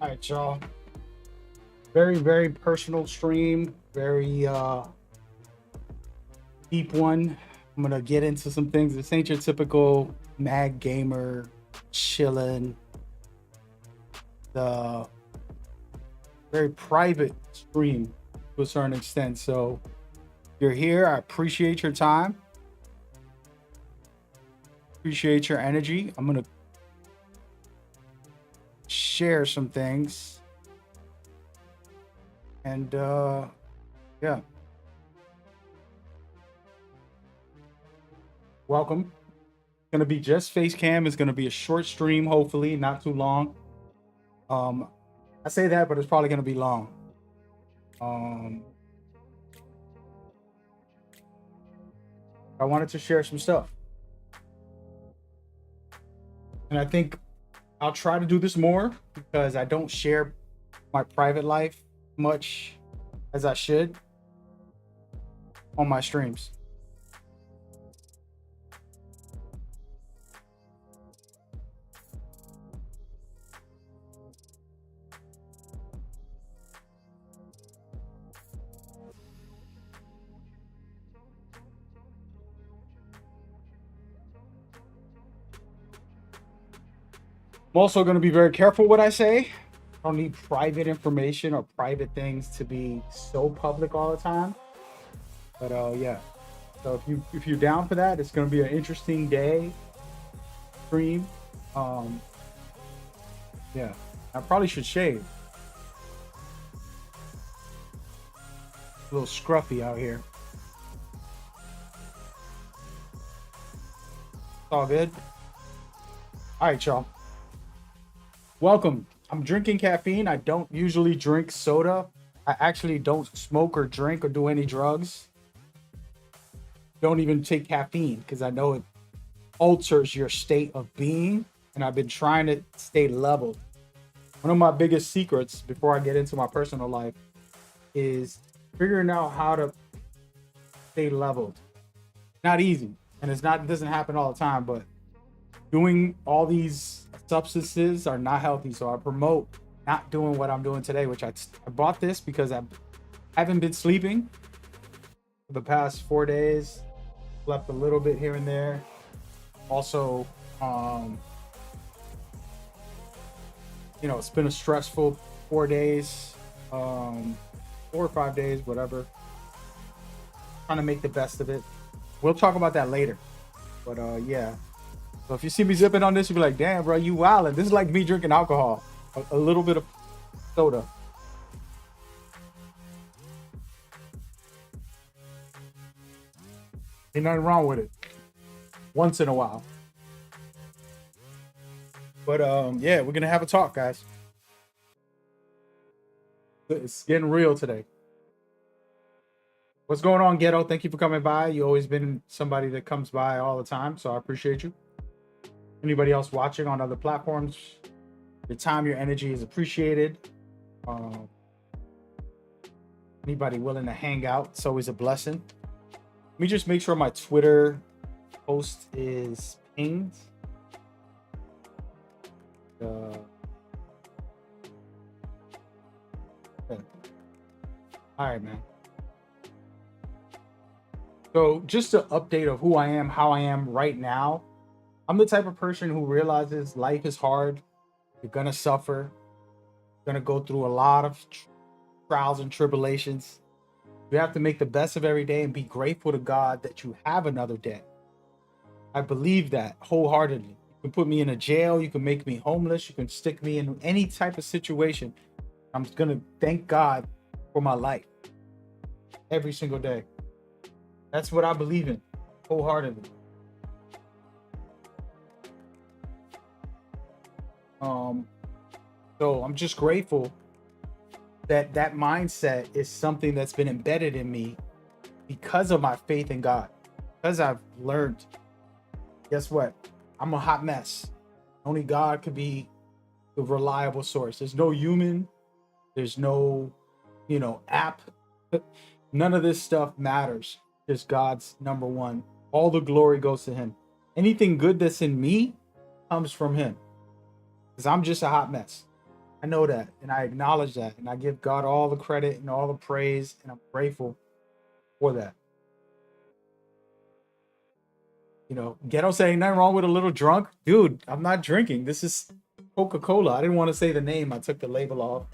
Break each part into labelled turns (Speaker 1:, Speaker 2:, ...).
Speaker 1: All right, y'all. Very, very personal stream. Very deep one. I'm gonna get into some things. This ain't your typical mag gamer chilling. The very private stream to a certain extent. So if you're here, I appreciate your time. Appreciate your energy. I'm gonna share some things. And yeah. Welcome. Gonna be just face cam. It's gonna be a short stream, hopefully, not too long. Um, I say that, but it's probably gonna be long. Um, I wanted to share some stuff, and I think I'll try to do this more because I don't share my private life much as I should on my streams. I'm also going to be very careful what I say. I don't need private information or private things to be so public all the time. But yeah. So if you're down for that, it's going to be an interesting day stream. Yeah. I probably should shave. A little scruffy out here. It's all good. All right, y'all. Welcome. I'm drinking caffeine. I don't usually drink soda. I actually don't smoke or drink or do any drugs. Don't even take caffeine because I know it alters your state of being. And I've been trying to stay leveled. One of my biggest secrets before I get into my personal life is figuring out how to stay leveled. Not easy. And it doesn't happen all the time, but doing all these substances are not healthy. So I promote not doing what I'm doing today, which I bought this because I haven't been sleeping for the past 4 days. Slept a little bit here and there. Also, it's been a stressful 4 days, 4 or 5 days, whatever. Trying to make the best of it. We'll talk about that later. But yeah. So if you see me zipping on this, you'll be like, damn, bro, you wildin'. This is like me drinking alcohol. A little bit of soda. Ain't nothing wrong with it. Once in a while. But yeah, we're gonna have a talk, guys. It's getting real today. What's going on, Ghetto? Thank you for coming by. You always been somebody that comes by all the time, so I appreciate you. Anybody else watching on other platforms, your time, your energy is appreciated. Anybody willing to hang out, it's always a blessing. Let me just make sure my Twitter post is pinged. All right, man. So just an update of who I am, how I am right now. I'm the type of person who realizes life is hard. You're gonna suffer. You're gonna go through a lot of trials and tribulations. You have to make the best of every day and be grateful to God that you have another day. I believe that wholeheartedly. You can put me in a jail. You can make me homeless. You can stick me in any type of situation. I'm gonna thank God for my life every single day. That's what I believe in wholeheartedly. So I'm just grateful that that mindset is something that's been embedded in me because of my faith in God. Because I've learned, guess what? I'm a hot mess. Only God could be the reliable source. There's no human. There's no, app. None of this stuff matters. Just God's number one. All the glory goes to him. Anything good that's in me comes from him. Because I'm just a hot mess. I know that, and I acknowledge that, and I give God all the credit and all the praise, and I'm grateful for that. You know, Ghetto saying nothing wrong with a little drunk. Dude, I'm not drinking. This is Coca-Cola. I didn't want to say the name. I took the label off.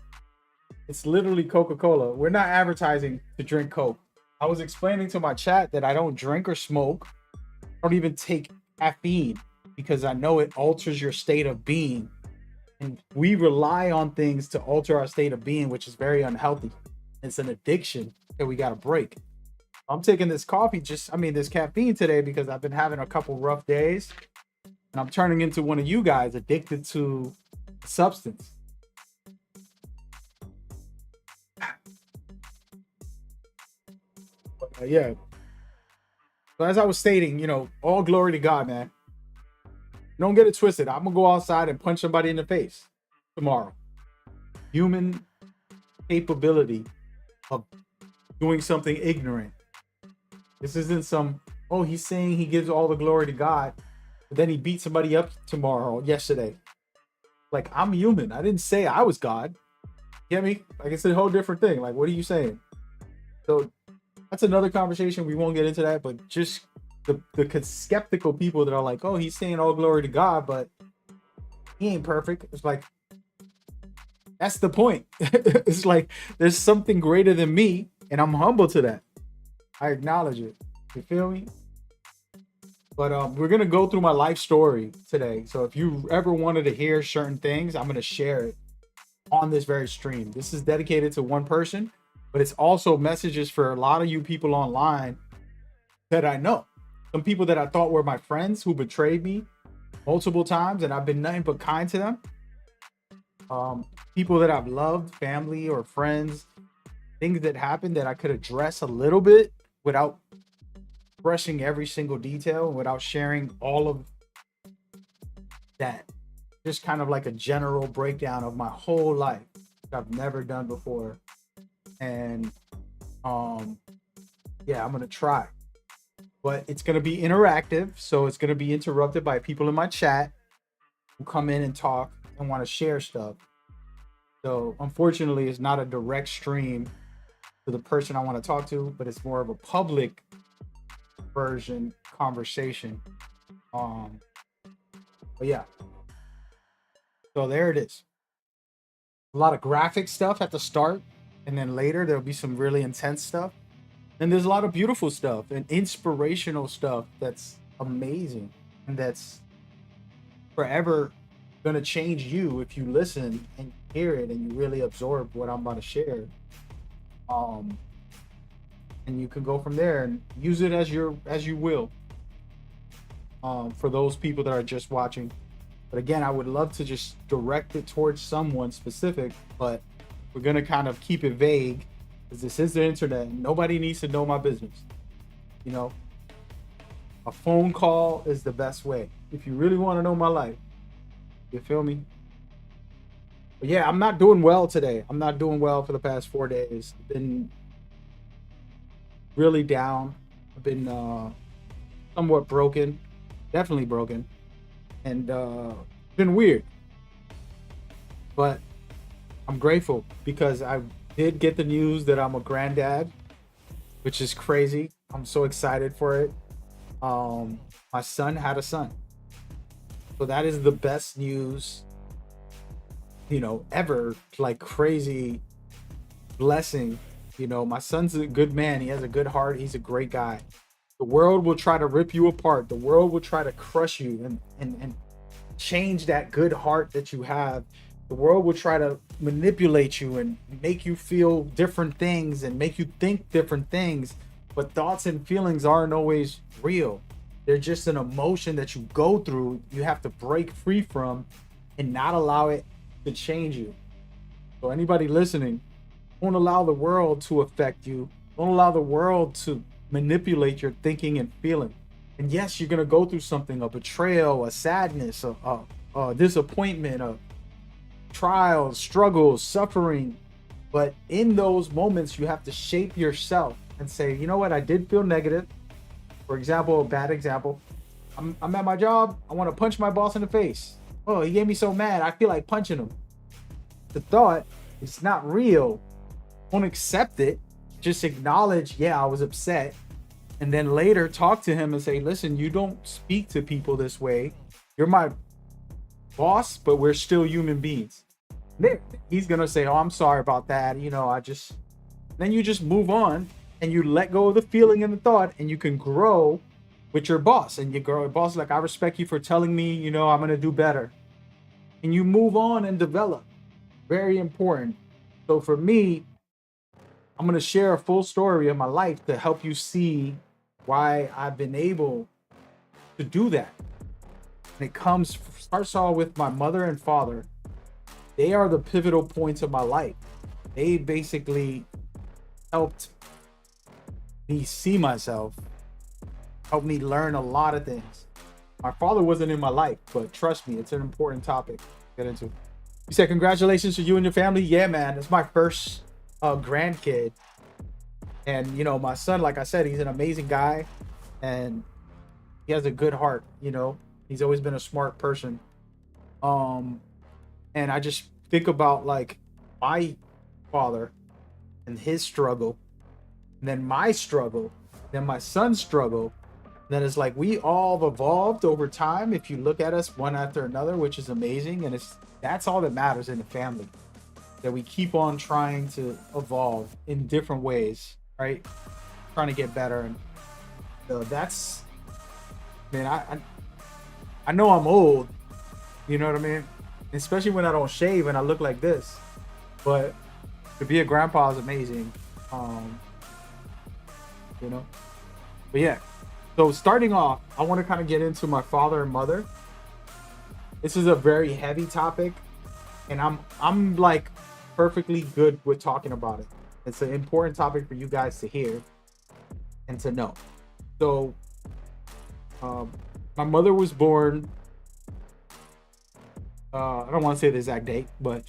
Speaker 1: It's literally Coca-Cola. We're not advertising to drink Coke. I was explaining to my chat that I don't drink or smoke. I don't even take caffeine because I know it alters your state of being. And we rely on things to alter our state of being, which is very unhealthy. It's an addiction that we got to break. I'm taking this this caffeine today because I've been having a couple rough days and I'm turning into one of you guys addicted to substance. Yeah. So as I was stating, all glory to God, man. Don't get it twisted. I'm going to go outside and punch somebody in the face tomorrow. Human capability of doing something ignorant. This isn't he's saying he gives all the glory to God, but then he beat somebody up yesterday. Like, I'm human. I didn't say I was God. You get me? Like, it's a whole different thing. Like, what are you saying? So that's another conversation. We won't get into that, but just the skeptical people that are like, oh, he's saying all glory to God, but he ain't perfect. It's like, that's the point. It's like, there's something greater than me, and I'm humble to that. I acknowledge it. You feel me? But we're going to go through my life story today. So if you ever wanted to hear certain things, I'm going to share it on this very stream. This is dedicated to one person, but it's also messages for a lot of you people online that I know. Some people that I thought were my friends who betrayed me multiple times, and I've been nothing but kind to them. People that I've loved, family or friends, things that happened that I could address a little bit without brushing every single detail and without sharing all of that. Just kind of like a general breakdown of my whole life that I've never done before. And I'm gonna try. But it's gonna be interactive, so it's gonna be interrupted by people in my chat who come in and talk and want to share stuff. So unfortunately, it's not a direct stream to the person I want to talk to, but it's more of a public version conversation. But yeah. So there it is. A lot of graphic stuff at the start, and then later there'll be some really intense stuff. And there's a lot of beautiful stuff and inspirational stuff that's amazing and that's forever gonna change you if you listen and hear it and you really absorb what I'm about to share. And you can go from there and use it as you will. For those people that are just watching. But again, I would love to just direct it towards someone specific, but we're gonna kind of keep it vague because this is the internet and nobody needs to know my business. A phone call is the best way if you really want to know my life. You feel me? But yeah, I'm not doing well today. I'm not doing well for the past 4 days. I've been really down. I've been somewhat broken, definitely broken, and been weird. But I'm grateful because I did get the news that I'm a granddad, which is crazy. I'm so excited for it. My son had a son. So that is the best news, ever. Like, crazy blessing. My son's a good man. He has a good heart. He's a great guy. The world will try to rip you apart. The world will try to crush you and change that good heart that you have. The world will try to manipulate you and make you feel different things and make you think different things. But thoughts and feelings aren't always real. They're just an emotion that you go through. You have to break free from and not allow it to change you. So anybody listening, don't allow the world to affect you. Don't allow the world to manipulate your thinking and feeling. And yes, you're going to go through something, a betrayal, a sadness, a disappointment, a trials, struggles, suffering. But in those moments, you have to shape yourself and say, you know what, I did feel negative. For example, a bad example. I'm at my job. I want to punch my boss in the face. Oh, he gave me so mad. I feel like punching him. the thought. It's not real. Don't accept it. Just acknowledge, yeah, I was upset. And then later talk to him and say, listen, you don't speak to people this way. You're my boss, but we're still human beings. Then he's going to say, oh, I'm sorry about that. Then you just move on and you let go of the feeling and the thought, and you can grow with your boss. And you grow, boss, like, I respect you for telling me, I'm going to do better. And you move on and develop. Very important. So for me, I'm going to share a full story of my life to help you see why I've been able to do that. And it starts all with my mother and father. They are the pivotal points of my life. They basically helped me see myself, helped me learn a lot of things. My father wasn't in my life, but trust me, it's an important topic to get into. You said congratulations to you and your family. Yeah, man, it's my first grandkid. And my son, like I said, he's an amazing guy and he has a good heart. He's always been a smart person. And I just think about like my father and his struggle, and then my struggle, then my son's struggle. Then it's like we all evolved over time. If you look at us one after another, which is amazing. And that's all that matters in the family, that we keep on trying to evolve in different ways, right? Trying to get better. And that's, man, I know I'm old, you know what I mean? Especially when I don't shave and I look like this. But to be a grandpa is amazing. But yeah. So starting off, I want to kind of get into my father and mother. This is a very heavy topic, and I'm like perfectly good with talking about it. It's an important topic for you guys to hear and to know. So my mother was born, I don't want to say the exact date, but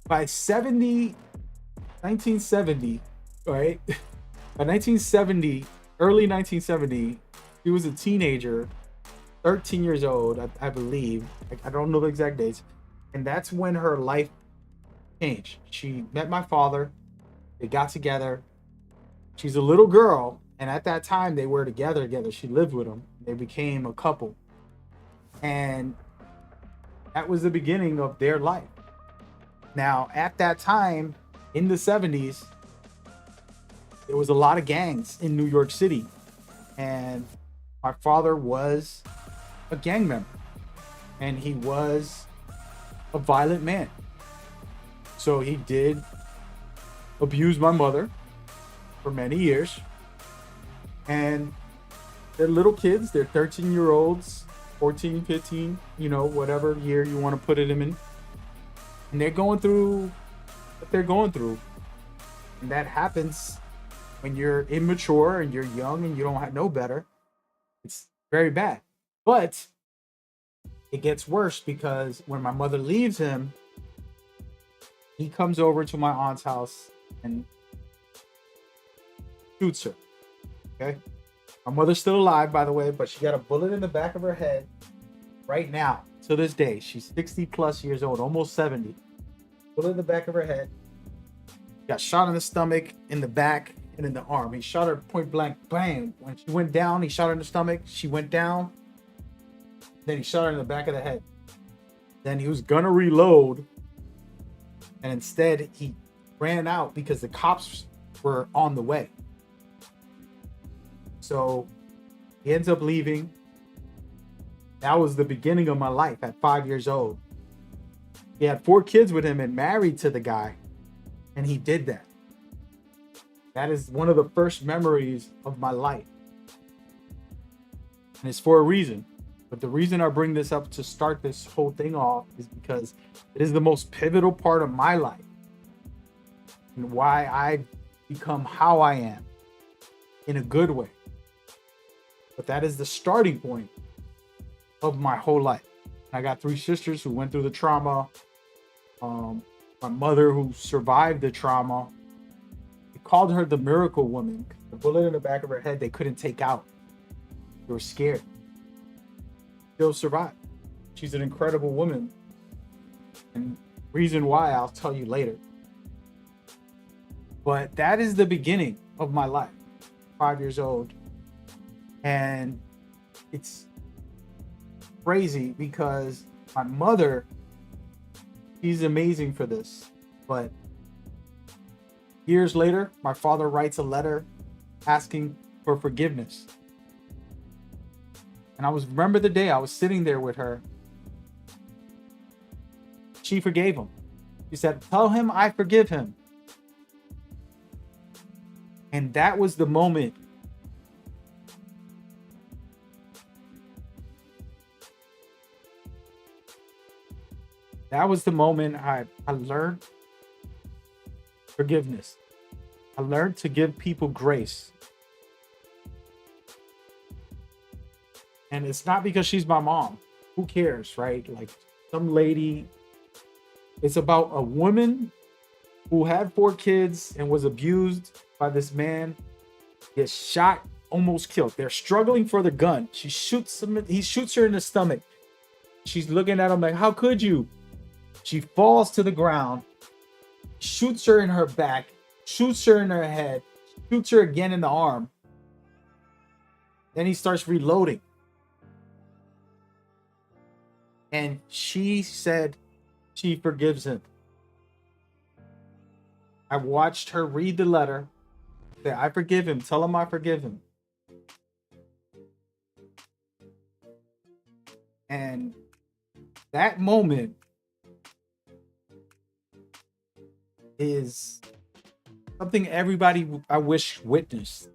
Speaker 1: by 1970, right? By 1970, early 1970, she was a teenager, 13 years old, I believe. I don't know the exact dates. And that's when her life changed. She met my father. They got together. She's a little girl. And at that time, they were together. She lived with him. They became a couple. And that was the beginning of their life. Now, at that time, in the 70s, there was a lot of gangs in New York City. And my father was a gang member. And he was a violent man. So he did abuse my mother for many years. And they're little kids. They're 13-year-olds, 14, 15, whatever year you want to put it in. And they're going through what they're going through. And that happens when you're immature and you're young and you don't know better. It's very bad. But it gets worse because when my mother leaves him, he comes over to my aunt's house and shoots her. Okay? My mother's still alive, by the way, but she got a bullet in the back of her head right now. To this day, she's 60 plus years old, almost 70. Bullet in the back of her head. Got shot in the stomach, in the back, and in the arm. He shot her point blank, bang. When she went down, he shot her in the stomach. She went down. Then he shot her in the back of the head. Then he was gonna reload. And instead, he ran out because the cops were on the way. So he ends up leaving. That was the beginning of my life at 5 years old. He had 4 kids with him and married to the guy. And he did that. That is one of the first memories of my life. And it's for a reason. But the reason I bring this up to start this whole thing off is because it is the most pivotal part of my life. And why I've become how I am. In a good way. But that is the starting point of my whole life. I got 3 sisters who went through the trauma. My mother who survived the trauma. They called her the miracle woman. The bullet in the back of her head they couldn't take out. They were scared. Still survived. She's an incredible woman. And reason why I'll tell you later. But that is the beginning of my life. 5 years old. And it's crazy because my mother, she's amazing for this. But years later, my father writes a letter asking for forgiveness. And remember the day I was sitting there with her. She forgave him. She said, "Tell him I forgive him." And that was the moment. That was the moment I learned forgiveness. I learned to give people grace. And it's not because she's my mom. Who cares, right? Like some lady. It's about a woman who had 4 kids and was abused by this man, gets shot, almost killed. They're struggling for the gun. He shoots her in the stomach. She's looking at him like, "How could you?" She falls to the ground, shoots her in her back, shoots her in her head, shoots her again in the arm. Then he starts reloading. And she said she forgives him. I watched her read the letter, say, "I forgive him. Tell him I forgive him." And that moment is something everybody I wish witnessed.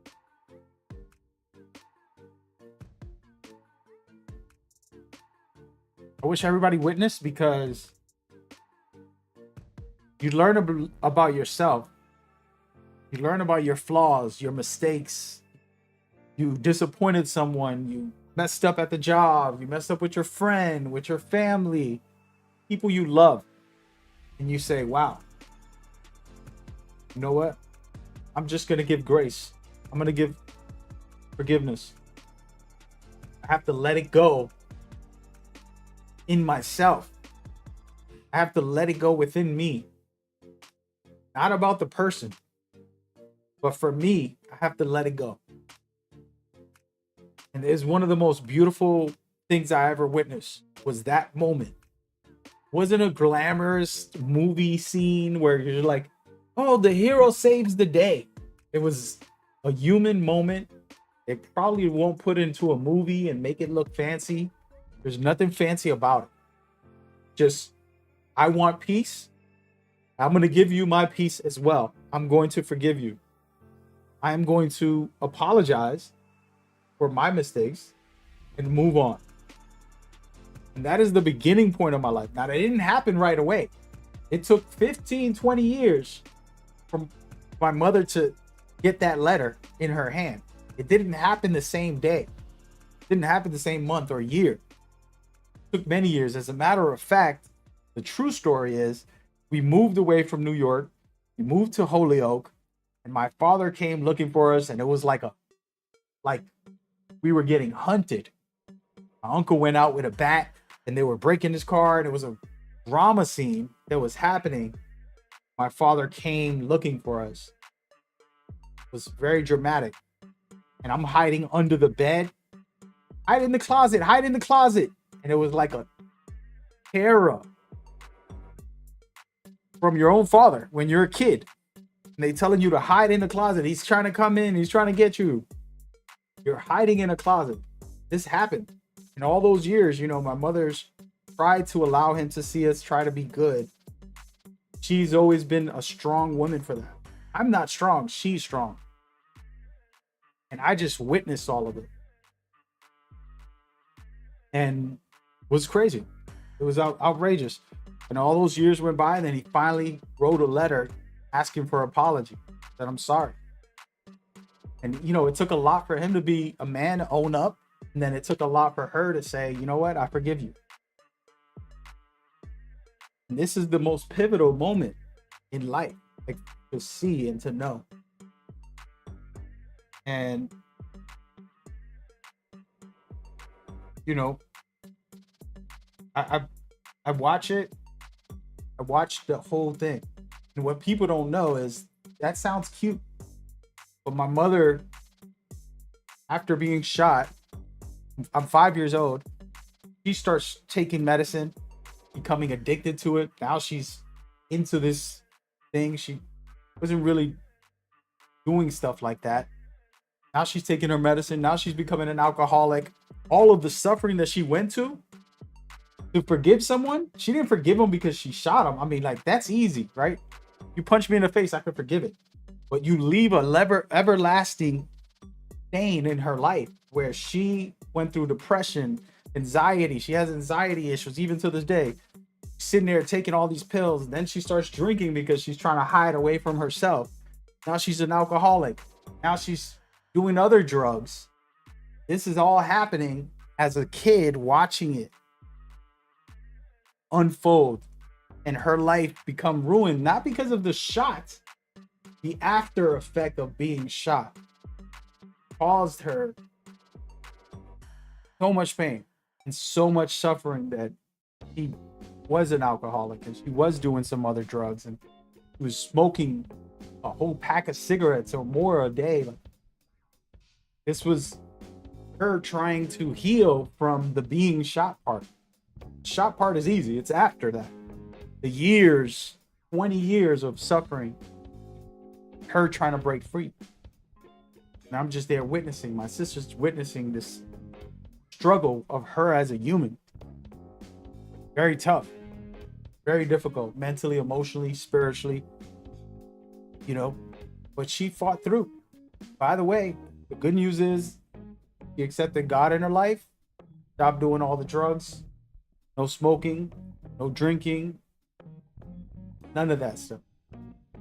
Speaker 1: I wish everybody witnessed because you learn about yourself. You learn about your flaws, your mistakes. You disappointed someone. You messed up at the job. You messed up with your friend, with your family, people you love. And you say, "Wow, you know what? I'm just going to give grace. I'm going to give forgiveness. I have to let it go in myself. I have to let it go within me. Not about the person, but for me, I have to let it go." And it's one of the most beautiful things I ever witnessed was that moment. It wasn't a glamorous movie scene where you're like, "Oh, the hero saves the day." It was a human moment. They probably won't put into a movie and make it look fancy. There's nothing fancy about it. Just, I want peace. I'm going to give you my peace as well. I'm going to forgive you. I am going to apologize for my mistakes and move on. And that is the beginning point of my life. Now, that didn't happen right away. It took 15, 20 years for my mother to get that letter in her hand. It didn't happen the same day. It didn't happen the same month or year. It took many years. As a matter of fact, the true story is we moved away from New York. We moved to Holyoke, and my father came looking for us, and it was like we were getting hunted. My uncle went out with a bat, and they were breaking his car, and it was a drama scene that was happening. My father came looking for us. It was very dramatic. And I'm hiding under the bed. Hide in the closet. Hide in the closet. And it was like a terror from your own father when you're a kid. And they telling you to hide in the closet. He's trying to come in. He's trying to get you. You're hiding in a closet. This happened. In all those years, my mother's tried to allow him to see us try to be good. She's always been a strong woman for that. I'm not strong. She's strong. And I just witnessed all of it. And it was crazy. It was outrageous. And all those years went by, and then he finally wrote a letter asking for apology. Said, "I'm sorry." And, it took a lot for him to be a man to own up. And then it took a lot for her to say, "You know what? I forgive you." And this is the most pivotal moment in life, like, to see and to know. And, I I watch it. I watched the whole thing. And what people don't know is that sounds cute, but my mother, after being shot, I'm 5 years old. She starts taking medicine, becoming addicted to it. Now she's into this thing. She wasn't really doing stuff like that. Now she's taking her medicine. Now she's becoming an alcoholic. All of the suffering that she went to forgive someone, she didn't forgive him because she shot him. I mean, like, that's easy, right? You punch me in the face, I could forgive it. But you leave a everlasting stain in her life where she went through depression, anxiety. She has anxiety issues even to this day. Sitting there taking all these pills. And then she starts drinking because she's trying to hide away from herself. Now she's an alcoholic. Now she's doing other drugs. This is all happening as a kid watching it unfold and her life become ruined, not because of the shot. The after effect of being shot caused her so much pain and so much suffering that she was an alcoholic and she was doing some other drugs and she was smoking a whole pack of cigarettes or more a day. Like, this was her trying to heal from the being shot part. Shot part is easy. It's after that. The years, 20 years of suffering, her trying to break free. And I'm just there witnessing. My sister's witnessing this struggle of her as a human. Very tough. Very difficult. Mentally, emotionally, spiritually. You know. But she fought through. By the way, the good news is she accepted God in her life. Stopped doing all the drugs. No smoking. No drinking. None of that stuff.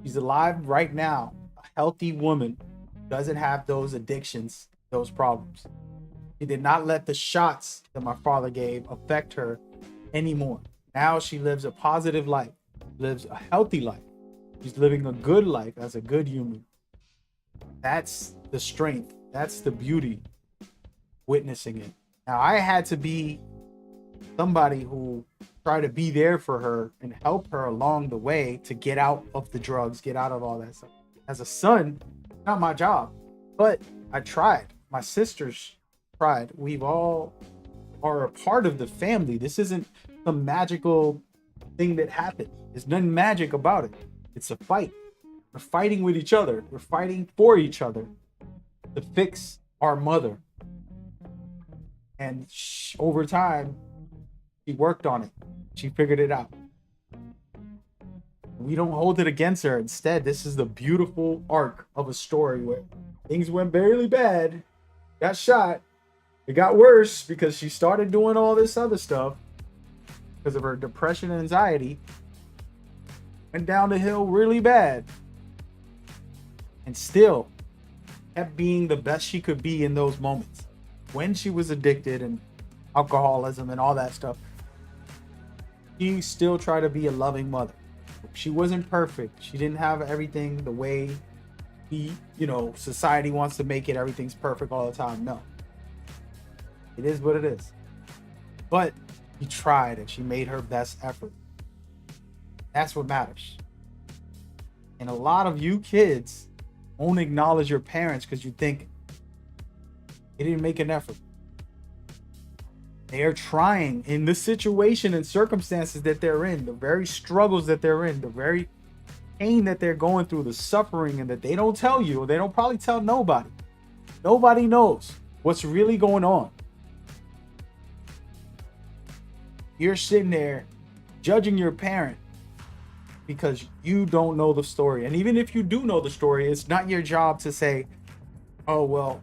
Speaker 1: She's alive right now. A healthy woman doesn't have those addictions, those problems. She did not let the shots that my father gave affect her anymore. Now she lives a positive life, lives a healthy life. She's living a good life as a good human. That's the strength. That's the beauty, witnessing it. Now, I had to be somebody who tried to be there for her and help her along the way to get out of the drugs, get out of all that stuff. As a son, not my job, but I tried. My sisters tried. We've all are a part of the family. This isn't some magical thing that happened. There's nothing magic about it. It's a fight. We're fighting with each other. We're fighting for each other to fix our mother. And over time, she worked on it. She figured it out. We don't hold it against her. Instead, this is the beautiful arc of a story where things went barely bad, got shot, it got worse because she started doing all this other stuff because of her depression and anxiety, went down the hill really bad, and still kept being the best she could be in those moments when she was addicted and alcoholism and all that stuff. She still tried to be a loving mother. She wasn't perfect. She didn't have everything the way society wants to make it. Everything's perfect all the time. No. It is what it is. But she tried and she made her best effort. That's what matters. And a lot of you kids won't acknowledge your parents because you think they didn't make an effort. They are trying in the situation and circumstances that they're in, the very struggles that they're in, the very pain that they're going through, the suffering, and that they don't tell you, or they don't probably tell nobody. Nobody knows what's really going on. You're sitting there judging your parent because you don't know the story. And even if you do know the story, it's not your job to say, oh, well,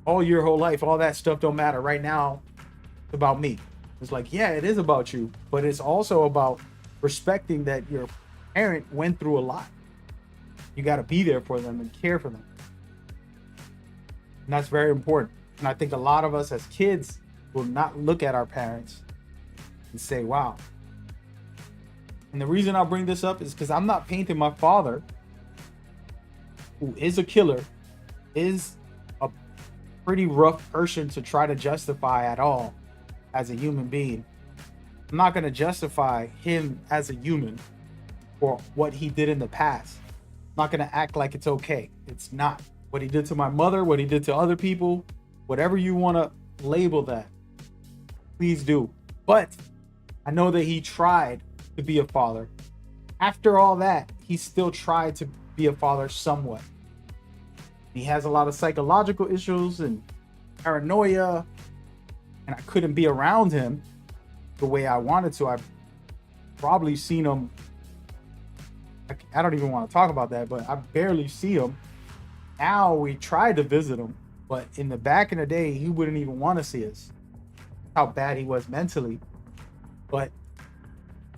Speaker 1: all your whole life, all that stuff don't matter. Right now, it's about me. It's like, yeah, it is about you, but it's also about respecting that your parent went through a lot. You got to be there for them and care for them. And that's very important. And I think a lot of us as kids will not look at our parents and say, wow. And the reason I bring this up is because I'm not painting my father, who is a killer, is a pretty rough person to try to justify at all as a human being. I'm not going to justify him as a human for what he did in the past. I'm not going to act like it's okay. It's not. What he did to my mother, what he did to other people, whatever you want to label that, please do. But I know that he tried to be a father. After all that, he still tried to be a father somewhat. He has a lot of psychological issues and paranoia, and I couldn't be around him the way I wanted to. I've probably seen him. I don't even want to talk about that, but I barely see him. Now we tried to visit him, but in the back in the day, he wouldn't even want to see us. How bad he was mentally. But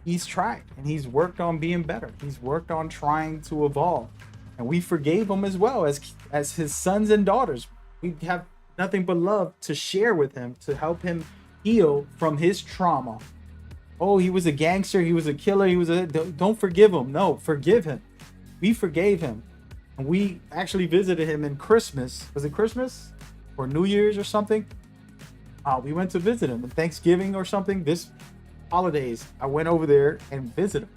Speaker 1: he's tried and he's worked on being better. He's worked on trying to evolve. And we forgave him as well as his sons and daughters. We have nothing but love to share with him to help him heal from his trauma. Oh, he was a gangster, he was a killer, don't forgive him. No, forgive him. We forgave him. And we actually visited him in Christmas. Was it Christmas or New Year's or something? We went to visit him in Thanksgiving or something. This holidays, I went over there and visited him.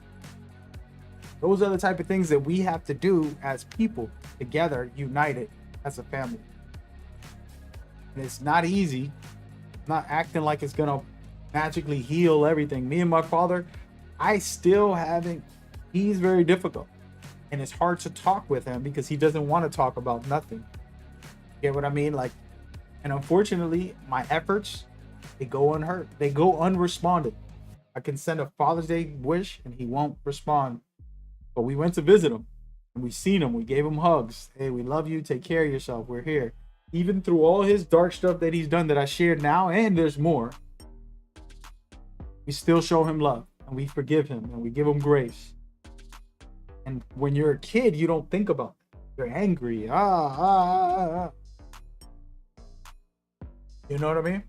Speaker 1: Those are the type of things that we have to do as people together, united as a family. And it's not easy. I'm not acting like it's gonna magically heal everything. Me and my father, I still haven't. He's very difficult, and it's hard to talk with him because he doesn't want to talk about nothing. Get what I mean? Like, and unfortunately, my efforts, they go unheard. They go unresponded. I can send a Father's Day wish and he won't respond. But we went to visit him and we seen him. We gave him hugs. Hey, we love you. Take care of yourself. We're here. Even through all his dark stuff that he's done that I shared now, and there's more, we still show him love and we forgive him and we give him grace. And when you're a kid, you don't think about it. You're angry. You know what I mean?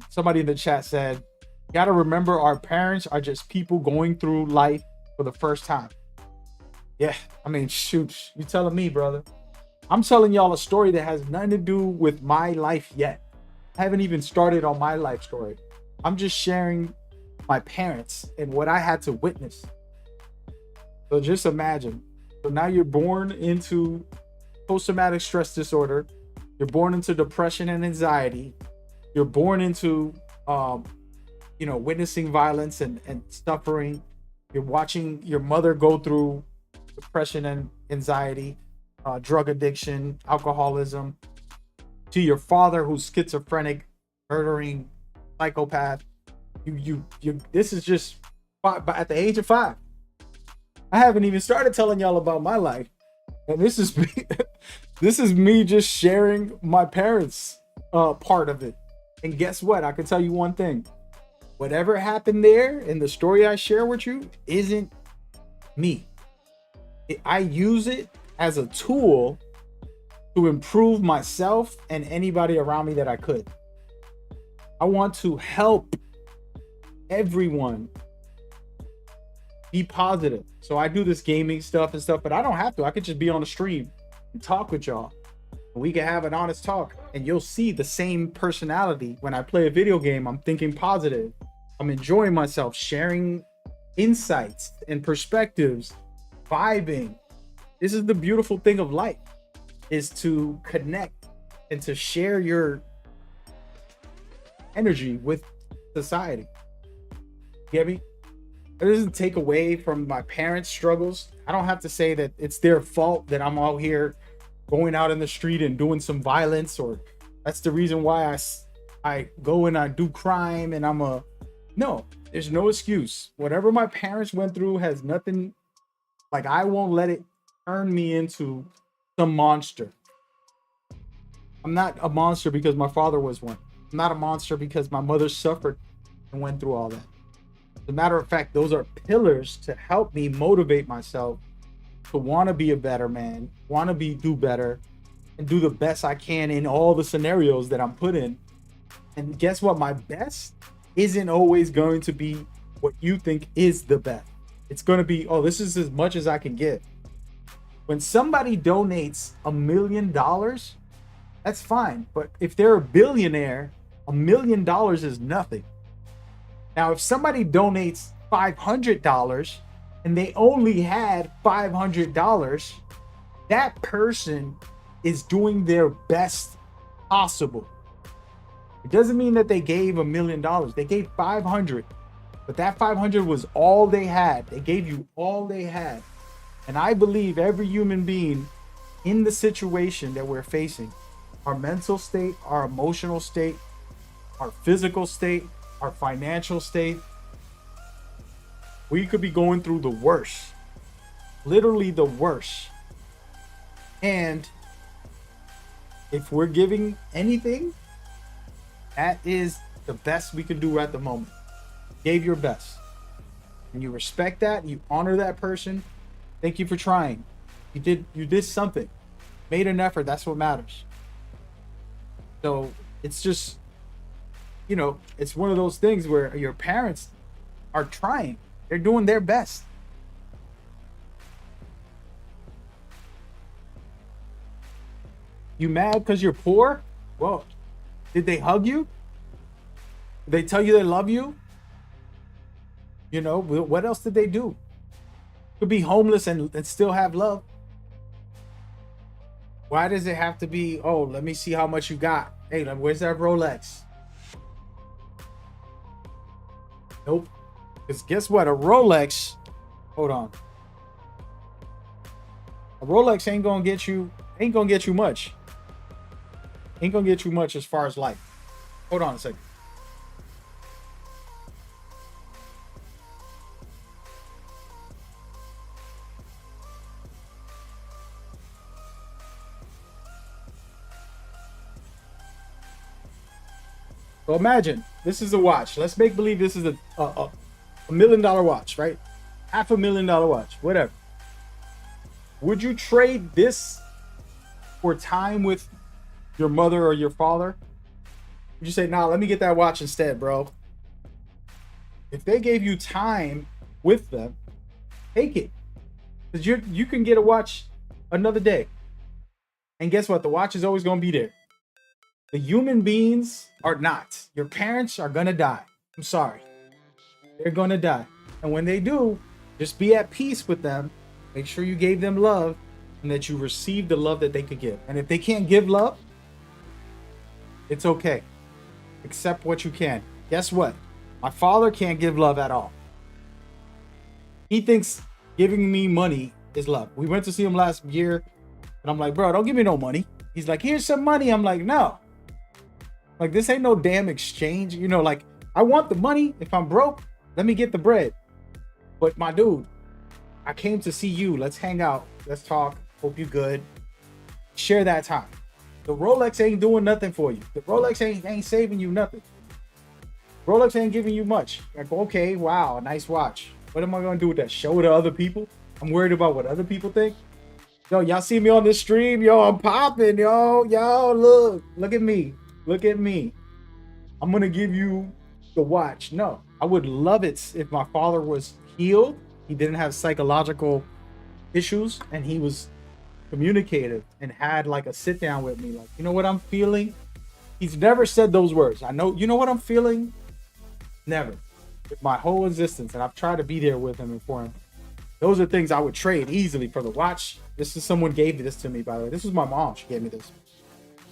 Speaker 1: Somebody in the chat said, you gotta remember our parents are just people going through life for the first time. Yeah, I mean, shoot, you telling me, brother. I'm telling y'all a story that has nothing to do with my life yet. I haven't even started on my life story. I'm just sharing my parents and what I had to witness. So just imagine. So now you're born into post-traumatic stress disorder. You're born into depression and anxiety. You're born into, witnessing violence and suffering. You're watching your mother go through depression and anxiety, drug addiction, alcoholism, to your father who's schizophrenic, murdering, psychopath. You this is just at the age of 5. I haven't even started telling y'all about my life. And this is me, this is me just sharing my parents' part of it. And guess what? I can tell you one thing. Whatever happened there in the story I share with you isn't me. I use it as a tool to improve myself and anybody around me that I could. I want to help everyone be positive. So I do this gaming stuff and stuff, but I don't have to. I could just be on the stream and talk with y'all. We can have an honest talk and you'll see the same personality. When I play a video game, I'm thinking positive. I'm enjoying myself, sharing insights and perspectives, vibing. This is the beautiful thing of life, is to connect and to share your energy with society. Get me? It doesn't take away from my parents' struggles. I don't have to say that it's their fault that I'm out here going out in the street and doing some violence, or that's the reason why I go and I do crime and no, there's no excuse. Whatever my parents went through has nothing, like, I won't let it turn me into some monster. I'm not a monster because my father was one. I'm not a monster because my mother suffered and went through all that. As a matter of fact, those are pillars to help me motivate myself to want to be a better man, want to do better, and do the best I can in all the scenarios that I'm put in. And guess what? My best isn't always going to be what you think is the best. It's going to be, oh, this is as much as I can give. When somebody donates $1 million, that's fine. But if they're a billionaire $1 million is nothing. Now, if somebody donates $500 and they only had $500, that person is doing their best possible. It doesn't mean that they gave $1 million. They gave 500, but that 500 was all they had. They gave you all they had. And I believe every human being in the situation that we're facing, our mental state, our emotional state, our physical state, our financial state, we could be going through the worst, literally the worst. And if we're giving anything, that is the best we can do at the moment. Gave your best. And you respect that, you honor that person. Thank you for trying. You did something. Made an effort, that's what matters. So it's just, it's one of those things where your parents are trying. They're doing their best. You mad because you're poor? Well, did they hug you? Did they tell you they love you? What else did they do? You could be homeless and still have love. Why does it have to be, oh, let me see how much you got? Hey, where's that Rolex? Nope. Because guess what? Hold on. A Rolex ain't gonna get you much. Ain't gonna get you much as far as life. Hold on a second. So imagine this is a watch. Let's make believe this is a $1 million watch, right? $500,000 watch, whatever. Would you trade this for time with your mother or your father? Would you say, nah, let me get that watch instead, bro? If they gave you time with them, take it. Because you can get a watch another day. And guess what? The watch is always going to be there. The human beings are not. Your parents are going to die. I'm sorry. They're going to die. And when they do, just be at peace with them. Make sure you gave them love and that you received the love that they could give. And if they can't give love, it's okay. Accept what you can. Guess what? My father can't give love at all. He thinks giving me money is love. We went to see him last year and I'm like, bro, don't give me no money. He's like, here's some money. I'm like, no. Like, this ain't no damn exchange. I want the money. If I'm broke, let me get the bread. But my dude, I came to see you. Let's hang out. Let's talk. Hope you good. Share that time. The Rolex ain't doing nothing for you. The Rolex ain't saving you nothing. Rolex ain't giving you much. Like, okay, wow, nice watch. What am I going to do with that? Show it to other people? I'm worried about what other people think. Yo, y'all see me on this stream? Yo, I'm popping, yo. Yo, look at me. Look at me. I'm going to give you the watch. No, I would love it if my father was healed. He didn't have psychological issues and he was communicative and had like a sit down with me. Like, you know what I'm feeling? He's never said those words. I know, you know what I'm feeling? Never. With my whole existence. And I've tried to be there with him and for him. Those are things I would trade easily for the watch. This is someone gave this to me, by the way. This was my mom. She gave me this.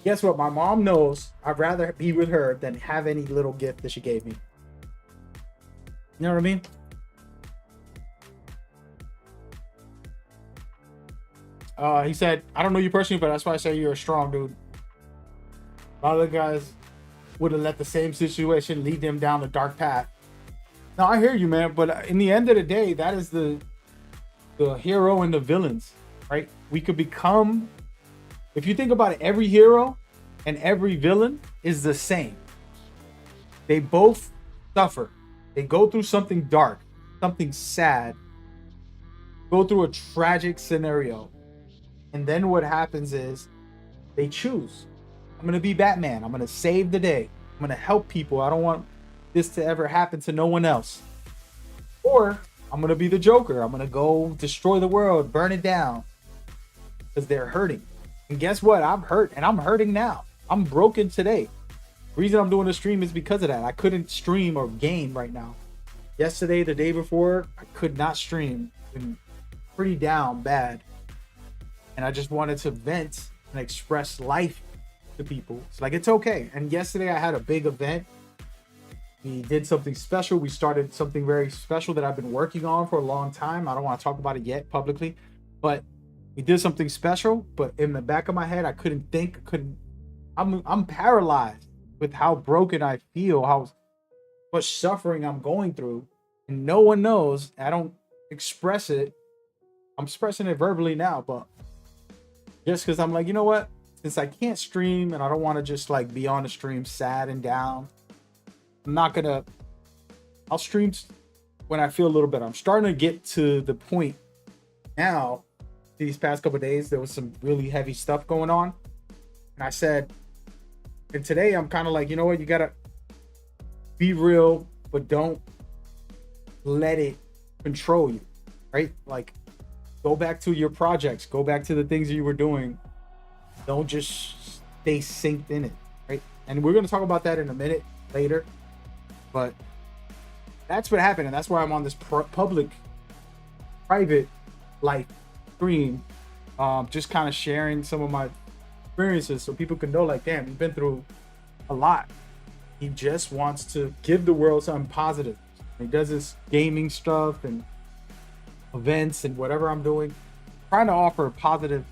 Speaker 1: Guess what? My mom knows I'd rather be with her than have any little gift that she gave me. You know what I mean? He said, I don't know you personally, but that's why I say you're a strong dude. A lot of the guys would have let the same situation lead them down the dark path. Now, I hear you, man, but in the end of the day, that is the hero and the villains, right? We could become, if you think about it, every hero and every villain is the same. They both suffer. They go through something dark, something sad, go through a tragic scenario. And then what happens is they choose. I'm going to be Batman. I'm going to save the day. I'm going to help people. I don't want this to ever happen to no one else. Or I'm going to be the Joker. I'm going to go destroy the world, burn it down. Because they're hurting. And guess what? I'm hurt and I'm hurting now. I'm broken today. Reason I'm doing the stream is because of that. I couldn't stream or game right now. Yesterday, the day before, I could not stream. Been pretty down bad. And I just wanted to vent and express life to people. It's like, it's okay. And yesterday I had a big event. We did something special. We started something very special that I've been working on for a long time. I don't want to talk about it yet publicly, but we did something special. But in the back of my head, I couldn't think, I'm paralyzed with how broken I feel, how much suffering I'm going through. And no one knows. I don't express it. I'm expressing it verbally now, but just because I'm like, you know what? Since I can't stream and I don't want to just like be on the stream sad and down, I'm not gonna. I'll stream when I feel a little better. I'm starting to get to the point now. These past couple of days, there was some really heavy stuff going on, and I said, and today I'm kind of like, you know what? You gotta be real, but don't let it control you, right? Like, go back to your projects, go back to the things you were doing. Don't just stay synced in it, right? And we're going to talk about that in a minute later, but that's what happened. And that's why I'm on this public, private life stream, just kind of sharing some of my experiences so people can know, like, damn, you've been through a lot. He just wants to give the world something positive. He does this gaming stuff and events and whatever I'm doing, trying to offer a positive,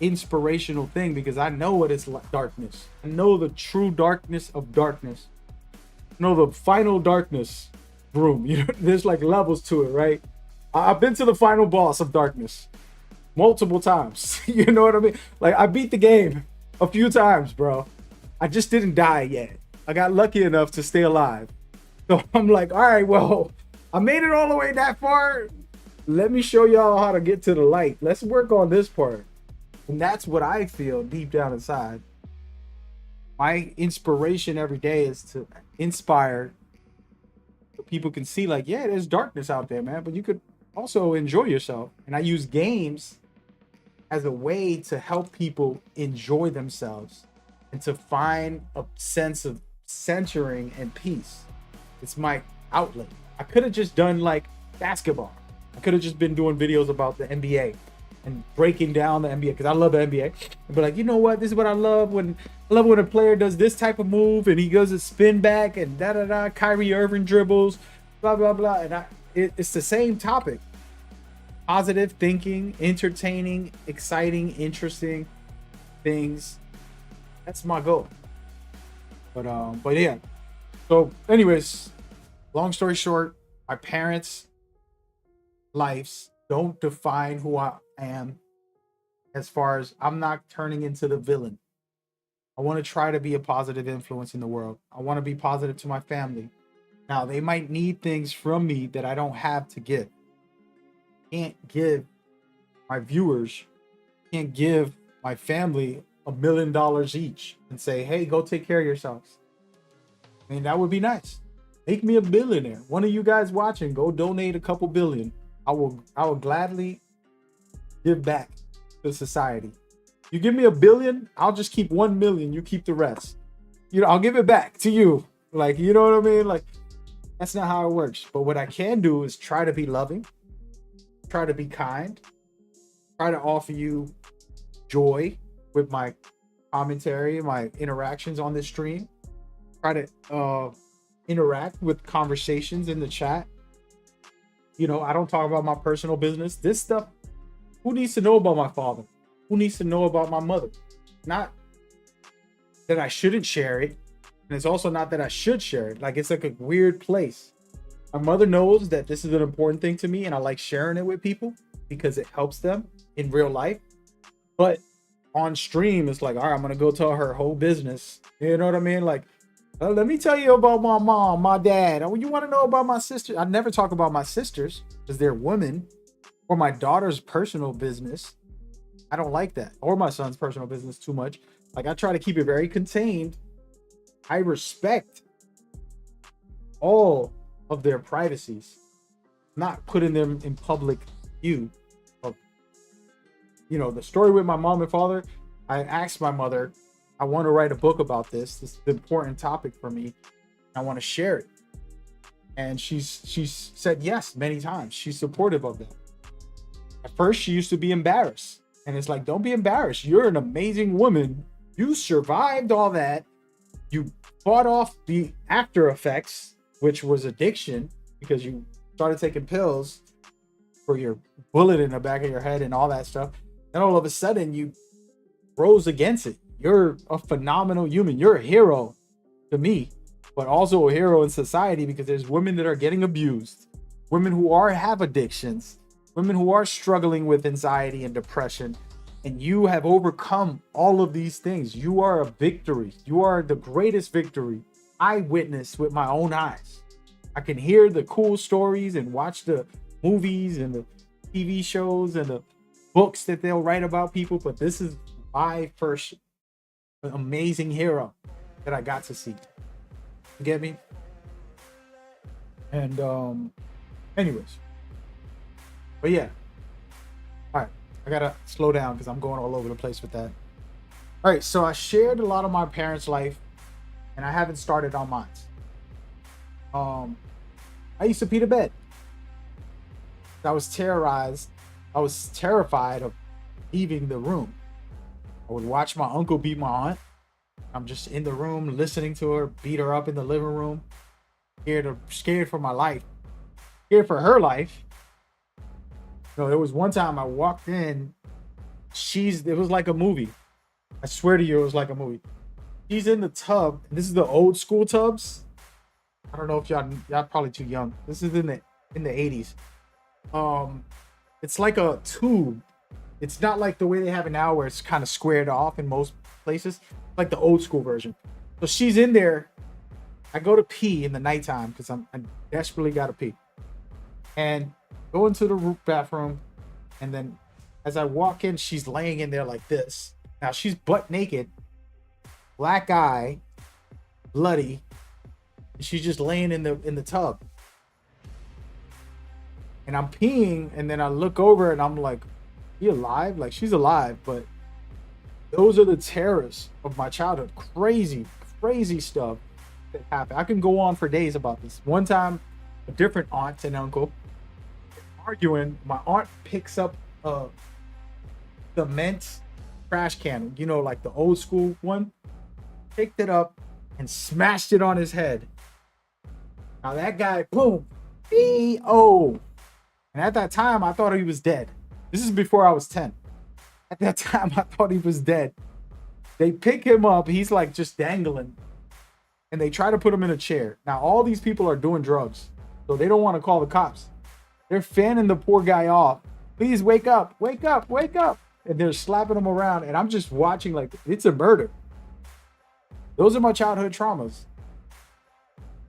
Speaker 1: inspirational thing, because I know what it's like, darkness. I know the true darkness of darkness. I know the final darkness room. You know, there's like levels to it, right? I've been to the final boss of darkness multiple times. You know what I mean? Like, I beat the game a few times, bro. I just didn't die yet. I got lucky enough to stay alive. So I'm like, all right, well, I made it all the way that far. Let me show y'all how to get to the light. Let's work on this part. And that's what I feel deep down inside. My inspiration every day is to inspire so people can see, like, yeah, there's darkness out there, man, but you could also enjoy yourself. And I use games as a way to help people enjoy themselves and to find a sense of centering and peace. It's my outlet. I could have just done like basketball. I could have just been doing videos about the NBA and breaking down the NBA, because I love the NBA. But like, you know what? This is what I love when a player does this type of move and he goes to spin back and da da da. Kyrie Irving dribbles, blah blah blah. And it's the same topic: positive thinking, entertaining, exciting, interesting things. That's my goal. But yeah. So, anyways, long story short, my parents' lives don't define who I am, as far as I'm not turning into the villain. I want to try to be a positive influence in the world. I want to be positive to my family. Now, they might need things from me that I don't have to give. Can't give my viewers, can't give my family $1 million each and say, hey, go take care of yourselves. I mean, that would be nice. Make me a billionaire. One of you guys watching, go donate a couple billion. I will gladly give back to society. You give me $1 billion, I'll just keep 1 million. You keep the rest. You know, I'll give it back to you. Like, you know what I mean? Like, that's not how it works. But what I can do is try to be loving, try to be kind, try to offer you joy with my commentary, my interactions on this stream. Try to interact with conversations in the chat. You know, I don't talk about my personal business. This stuff, who needs to know about my father? Who needs to know about my mother? Not that I shouldn't share it. And it's also not that I should share it. Like, it's like a weird place. My mother knows that this is an important thing to me, and I like sharing it with people because it helps them in real life. But on stream, it's like, all right, I'm going to go tell her whole business. You know what I mean? Like, let me tell you about my mom, my dad. Oh, you want to know about my sister? I never talk about my sisters because they're women, or my daughter's personal business. I don't like that. Or my son's personal business too much. Like, I try to keep it very contained. I respect all of their privacies, not putting them in public view. Of, you know, the story with my mom and father, I asked my mother, I want to write a book about this. This is an important topic for me. I want to share it. And she's said yes many times. She's supportive of that. At first, she used to be embarrassed. And it's like, don't be embarrassed. You're an amazing woman. You survived all that. You fought off the after effects, which was addiction, because you started taking pills for your bullet in the back of your head and all that stuff. Then all of a sudden, you rose against it. You're a phenomenal human. You're a hero to me, but also a hero in society, because there's women that are getting abused, women who have addictions, women who are struggling with anxiety and depression, and you have overcome all of these things. You are a victory. You are the greatest victory I witnessed with my own eyes. I can hear the cool stories and watch the movies and the TV shows and the books that they'll write about people, but this is my first amazing hero that I got to see. You get me? And anyways, but yeah, all right, I gotta slow down because I'm going all over the place with that. All right, so I shared a lot of my parents' life, and I haven't started on mine. I used to pee the bed. I was terrorized. I was terrified of leaving the room. I would watch my uncle beat my aunt. I'm just in the room listening to her beat her up in the living room. Scared for my life. Scared for her life. No, there was one time I walked in. It was like a movie. I swear to you, it was like a movie. She's in the tub. This is the old school tubs. I don't know if y'all probably too young. This is in the 80s. It's like a tube. It's not like the way they have it now where it's kind of squared off in most places, like the old school version. So she's in there. I go to pee in the nighttime because I desperately got to pee. And go into the bathroom. And then as I walk in, she's laying in there like this. Now she's butt naked, black eye, bloody. And she's just laying in the tub. And I'm peeing, and then I look over and I'm like, "She alive?" Like, she's alive, but those are the terrors of my childhood. Crazy stuff that happened. I can go on for days about this. One time, a different aunt and uncle arguing. My aunt picks up a cement trash can, like the old school one, picked it up and smashed it on his head. Now that guy, boom, B.O. And at that time, I thought he was dead. This is before I was 10. At that time, I thought he was dead. They pick him up. He's like just dangling. And they try to put him in a chair. Now, all these people are doing drugs. So they don't want to call the cops. They're fanning the poor guy off. Please wake up, wake up, wake up. And they're slapping him around. And I'm just watching like it's a murder. Those are my childhood traumas.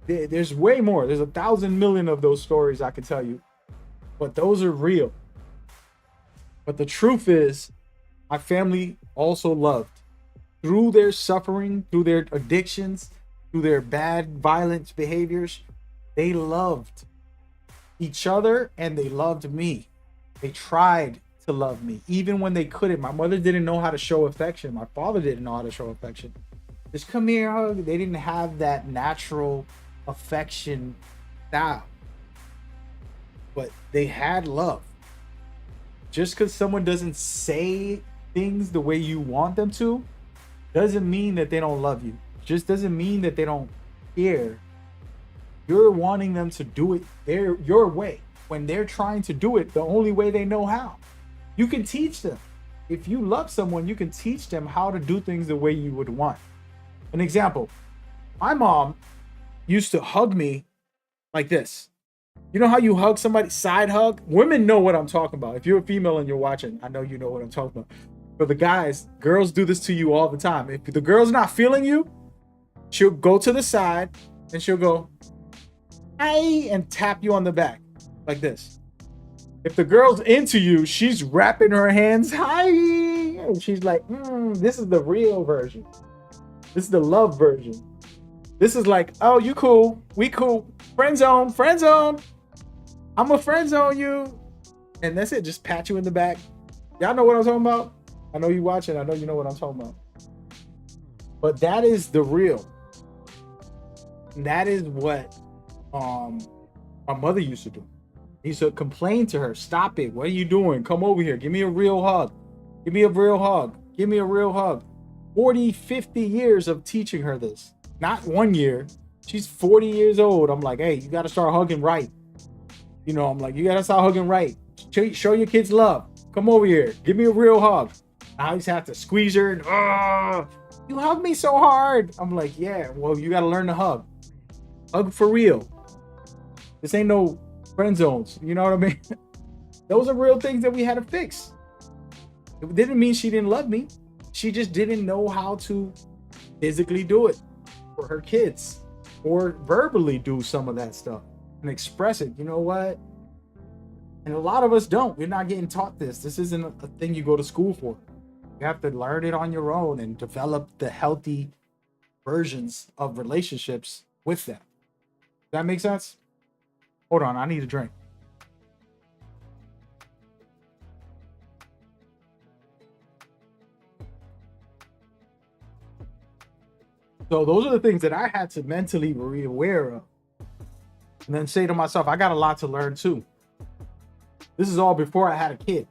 Speaker 1: There's way more. There's 1,000 million of those stories I can tell you. But those are real. But the truth is, my family also loved. Through their suffering, through their addictions, through their bad, violent behaviors, they loved each other and they loved me. They tried to love me, even when they couldn't. My mother didn't know how to show affection. My father didn't know how to show affection. Just come here, hug. They didn't have that natural affection style. But they had love. Just because someone doesn't say things the way you want them to, doesn't mean that they don't love you. Just doesn't mean that they don't care. You're wanting them to do it your way. When they're trying to do it the only way they know how. You can teach them. If you love someone, you can teach them how to do things the way you would want. An example, my mom used to hug me like this. You know how you hug somebody, side hug? Women know what I'm talking about. If you're a female and you're watching, I know you know what I'm talking about. But the guys, girls do this to you all the time. If the girl's not feeling you, she'll go to the side and she'll go, "Hi," and tap you on the back like this. If the girl's into you, she's wrapping her hands, "Hi," and she's like, this is the real version. This is the love version. This is like, "Oh, you cool, we cool, friend zone, friend zone. I'm a friend zone you." And that's it, just pat you in the back. Y'all know what I'm talking about? I know you watching, I know you know what I'm talking about. But that is the real. And that is what um my mother used to do. He used to complain to her, stop it. What are you doing? Come over here. Give me a real hug. Give me a real hug. Give me a real hug. 40, 50 years of teaching her this. Not 1 year. She's 40 years old. I'm like, hey, you got to start hugging right. You know, I'm like, you got to start hugging right. Show your kids love. Come over here. Give me a real hug. I used to have to squeeze her and, you hug me so hard. I'm like, yeah, well, you got to learn to hug. Hug for real. This ain't no friend zones. You know what I mean? Those are real things that we had to fix. It didn't mean she didn't love me. She just didn't know how to physically do it for her kids or verbally do some of that stuff and express it. You know what? And a lot of us don't. We're not getting taught this. This isn't a thing you go to school for. You have to learn it on your own and develop the healthy versions of relationships with them. Does that make sense? Hold on, I need a drink. So those are the things that I had to mentally be aware of. And then say to myself, I got a lot to learn too. This is all before I had a kid.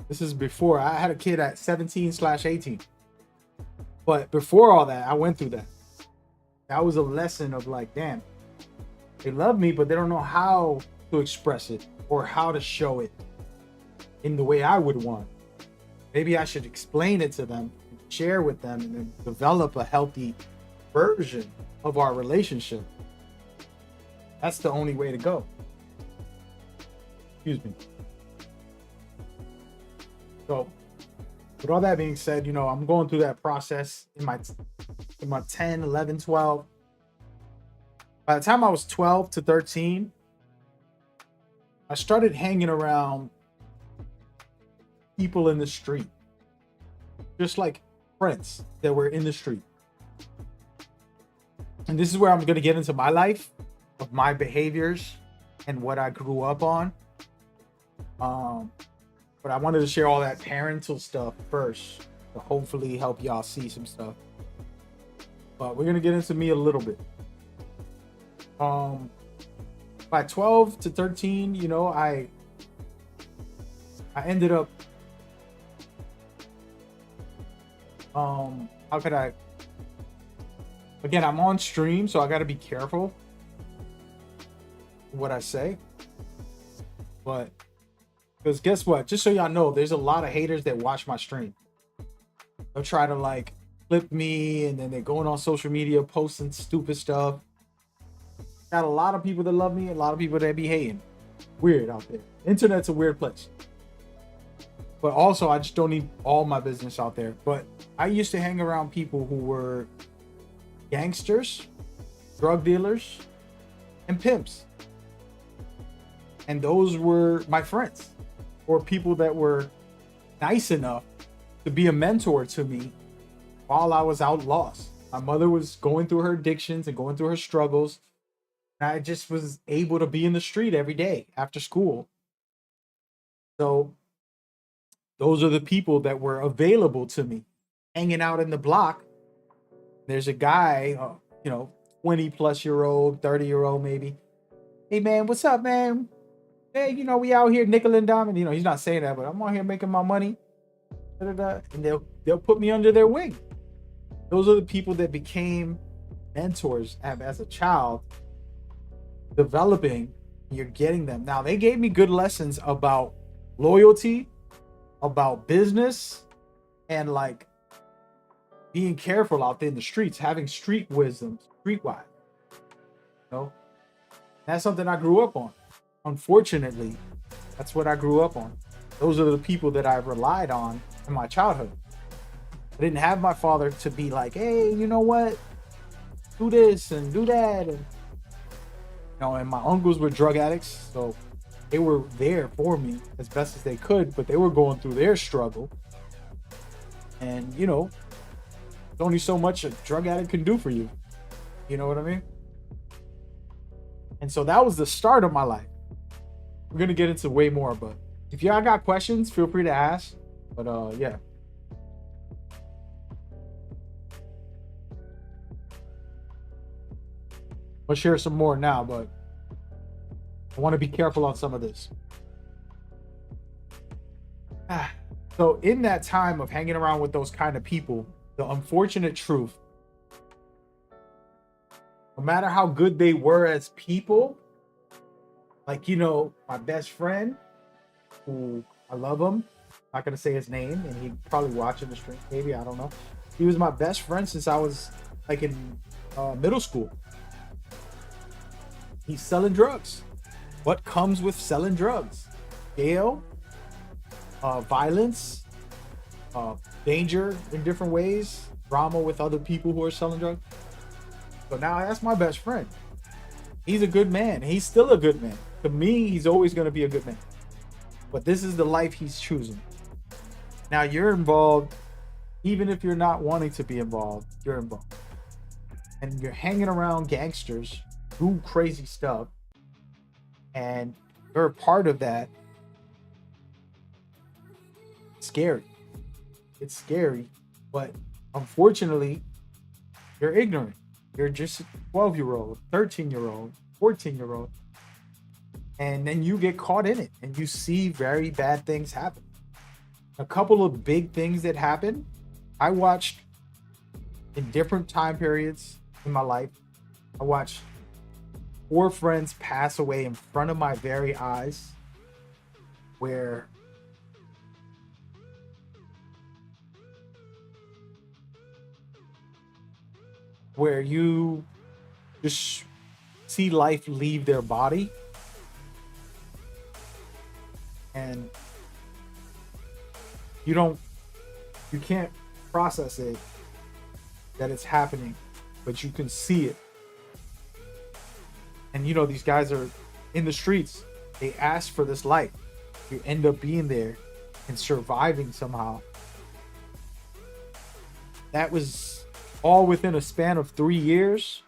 Speaker 1: This is before I had a kid at 17/18. But before all that, I went through that. That was a lesson of like, damn, they love me, but they don't know how to express it or how to show it in the way I would want. Maybe I should explain it to them, share with them, and then develop a healthy version of our relationship. That's the only way to go. Excuse me. So, with all that being said, you know, I'm going through that process in my 10, 11, 12. By the time I was 12 to 13, I started hanging around people in the street, just like friends that were in the street. And this is where I'm going to get into my life, of my behaviors and what I grew up on. But I wanted to share all that parental stuff first to hopefully help y'all see some stuff. But we're going to get into me a little bit. By 12 to 13, you know, I ended up, how could I, again, I'm on stream, so I got to be careful what I say. But, because guess what? Just so y'all know, there's a lot of haters that watch my stream. They'll try to like clip me, and then they're going on social media posting stupid stuff. Got a lot of people that love me, a lot of people that be hating. Weird out there. Internet's a weird place. But also, I just don't need all my business out there. But I used to hang around people who were gangsters, drug dealers, and pimps. And those were my friends, or people that were nice enough to be a mentor to me while I was out lost. My mother was going through her addictions and going through her struggles. And I just was able to be in the street every day after school. So those are the people that were available to me, hanging out in the block. There's a guy, 20 plus year old, 30-year-old maybe. Hey man, what's up, man? Hey, we out here nickel and diming. He's not saying that, but I'm out here making my money. And they'll put me under their wing. Those are the people that became mentors as a child, developing. You're getting them. Now, they gave me good lessons about loyalty, about business, and like being careful out there in the streets, having street wisdom, streetwise. That's something I grew up on. Unfortunately, that's what I grew up on. Those are the people that I relied on in my childhood. I didn't have my father to be like, hey, you know what? Do this and do that. And my uncles were drug addicts, so they were there for me as best as they could, but they were going through their struggle. And, there's only so much a drug addict can do for you. You know what I mean? And so that was the start of my life. We're going to get into way more, but if y'all got questions, feel free to ask. But yeah. I'll share some more now, but I want to be careful on some of this. So in that time of hanging around with those kind of people, the unfortunate truth, no matter how good they were as people, like, my best friend, who I love him, not gonna say his name, and he probably watching the stream, maybe, I don't know. He was my best friend since I was like in middle school. He's selling drugs. What comes with selling drugs? Jail, violence, danger in different ways, drama with other people who are selling drugs. So now that's my best friend. He's a good man. He's still a good man. To me, he's always going to be a good man. But this is the life he's choosing. Now you're involved, even if you're not wanting to be involved, you're involved. And you're hanging around gangsters, do crazy stuff, and you're a part of that. Scary. It's scary, but unfortunately, you're ignorant. You're just a 12-year-old, 13-year-old, 14-year-old. And then you get caught in it and you see very bad things happen. A couple of big things that happened, I watched in different time periods in my life. I watched 4 friends pass away in front of my very eyes, where you just see life leave their body, and you can't process it that it's happening, but you can see it. And these guys are in the streets. They ask for this life. You end up being there and surviving somehow. That was all within a span of 3 years.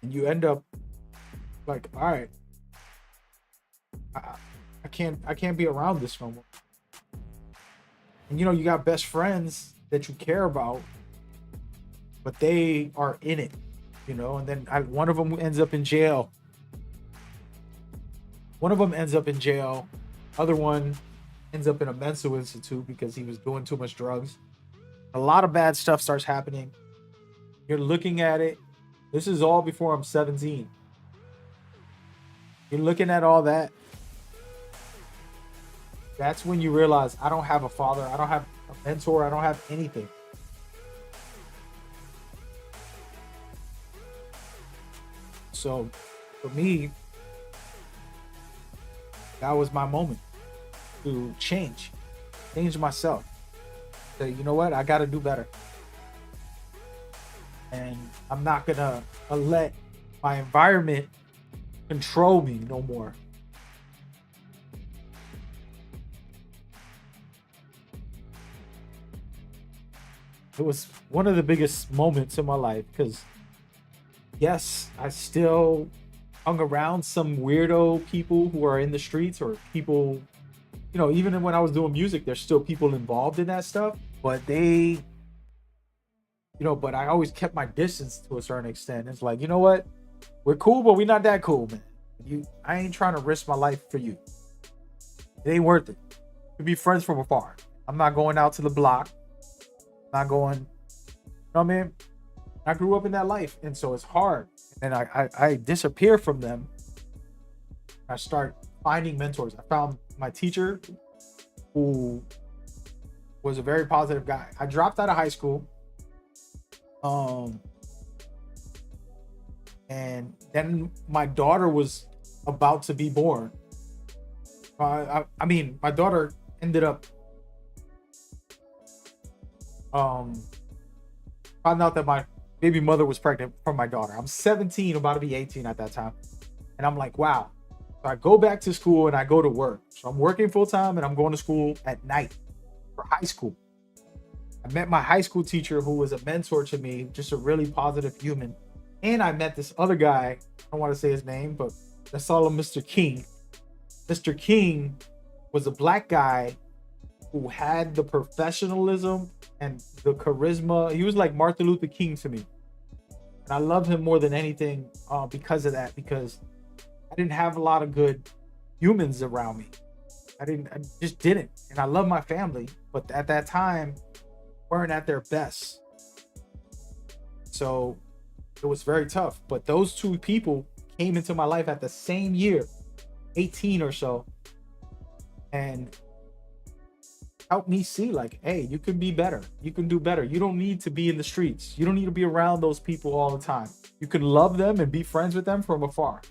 Speaker 1: And you end up like, all right, I can't be around this no more. And you got best friends that you care about, but they are in it, and then one of them ends up in jail. Other one ends up in a mental institute because he was doing too much drugs. A lot of bad stuff starts happening. You're looking at it. This is all before I'm 17. You're looking at all that. That's when you realize I don't have a father. I don't have a mentor. I don't have anything. So for me, that was my moment to change myself. Say, you know what? I got to do better. And I'm not going to let my environment control me no more. It was one of the biggest moments in my life because, yes, I still hung around some weirdo people who are in the streets, or people, even when I was doing music, there's still people involved in that stuff, but but I always kept my distance to a certain extent. It's like, you know what? We're cool, but we're not that cool, man. I ain't trying to risk my life for you. It ain't worth it. We be friends from afar. I'm not going out to the block. Not going, you know what I mean? I grew up in that life, and so it's hard. And I disappear from them. I start finding mentors. I found my teacher, who was a very positive guy. I dropped out of high school. And then my daughter was about to be born. I mean, my daughter ended up found out that my baby mother was pregnant from my daughter. I'm 17, about to be 18 at that time. And I'm like, wow. So I go back to school and I go to work. So I'm working full time and I'm going to school at night for high school. I met my high school teacher, who was a mentor to me, just a really positive human. And I met this other guy. I don't want to say his name, but let's call him Mr. King. Mr. King was a black guy who had the professionalism and the charisma. He was like Martin Luther King to me. And I love him more than anything because of that, because I didn't have a lot of good humans around me. I just didn't. And I love my family, but at that time, weren't at their best. So it was very tough. But those two people came into my life at the same year, 18 or so, and helped me see like, hey, you can be better. You can do better. You don't need to be in the streets. You don't need to be around those people all the time. You can love them and be friends with them from afar.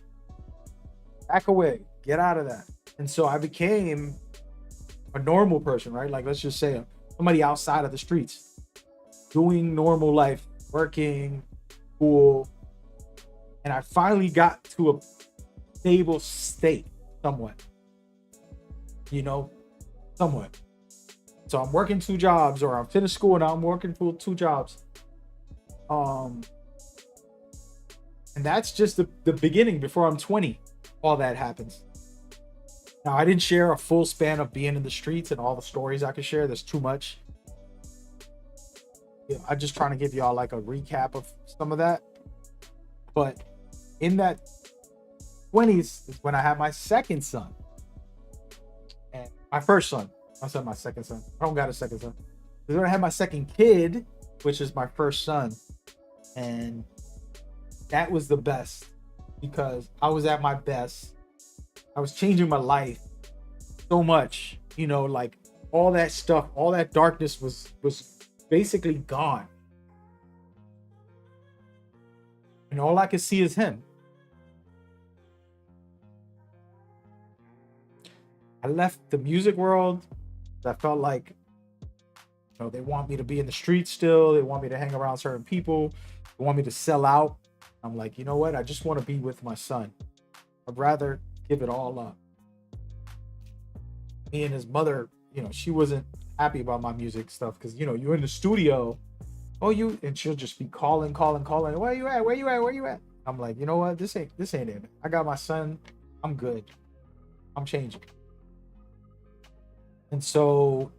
Speaker 1: Back away. Get out of that. And so I became a normal person, right? Like, let's just say somebody outside of the streets, doing normal life, working, school. And I finally got to a stable state somewhat, somewhat. So I'm working 2 jobs, or I'm finished school and I'm working for 2 jobs. And that's just the beginning. Before I'm 20, all that happens. Now, I didn't share a full span of being in the streets and all the stories I could share. There's too much. I'm just trying to give y'all like a recap of some of that. But in that 20s is when I had my second son. And my first son. I said my second son. I don't got a second son. This is when I had my second kid, which is my first son. And that was the best, because I was at my best. I was changing my life so much, like all that stuff, all that darkness was basically gone. And all I could see is him. I left the music world. I felt like, they want me to be in the streets still. They want me to hang around certain people. They want me to sell out. I'm like, you know what? I just want to be with my son. I'd rather give it all up. Me and his mother, she wasn't happy about my music stuff, because, you're in the studio. And she'll just be calling. Where you at? I'm like, you know what? This ain't it. I got my son. I'm good. I'm changing. And so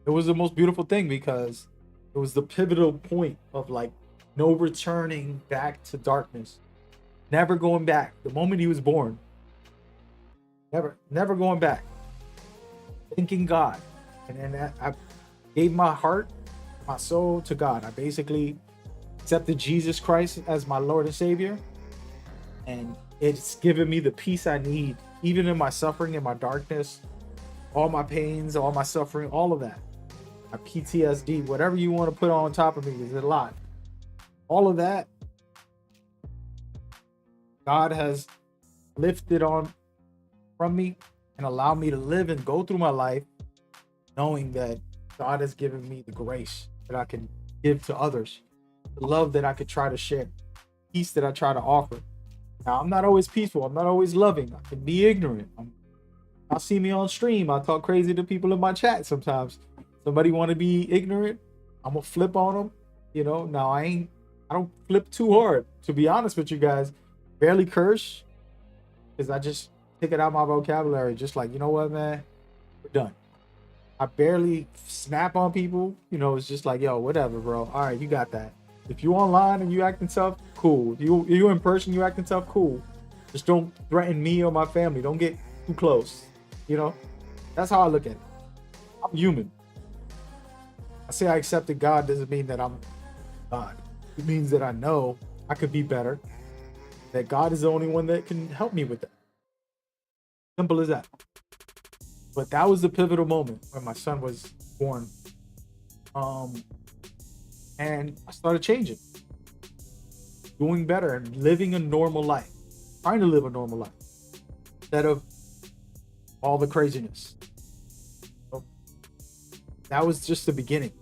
Speaker 1: it was the most beautiful thing, because it was the pivotal point of like no returning back to darkness, never going back. The moment he was born, never going back. Thanking God. And then I gave my heart, my soul to God. I basically accepted Jesus Christ as my Lord and Savior. And it's given me the peace I need, even in my suffering and my darkness, all my pains, all my suffering, all of that. My PTSD, whatever you want to put on top of me, is a lot. All of that, God has lifted on from me and allowed me to live and go through my life knowing that God has given me the grace that I can give to others, the love that I could try to share, peace that I try to offer. Now, I'm not always peaceful. I'm not always loving. I can be ignorant. I'll see me on stream. I talk crazy to people in my chat sometimes. Somebody want to be ignorant, I'm gonna flip on them. Now I don't flip too hard, to be honest with you guys. Barely curse, because I just take it out of my vocabulary. Just like, you know what, man, we're done. I barely snap on people. It's just like, yo, whatever, bro. All right, you got that. If you online and you acting tough, cool. You in person, you acting tough, cool. Just don't threaten me or my family. Don't get too close. That's how I look at it. I'm human. I say I accepted God doesn't mean that I'm God. It means that I know I could be better. That God is the only one that can help me with that. Simple as that. But that was the pivotal moment when my son was born. And I started changing. Doing better and living a normal life. Trying to live a normal life. Instead of all the craziness. So that was just the beginning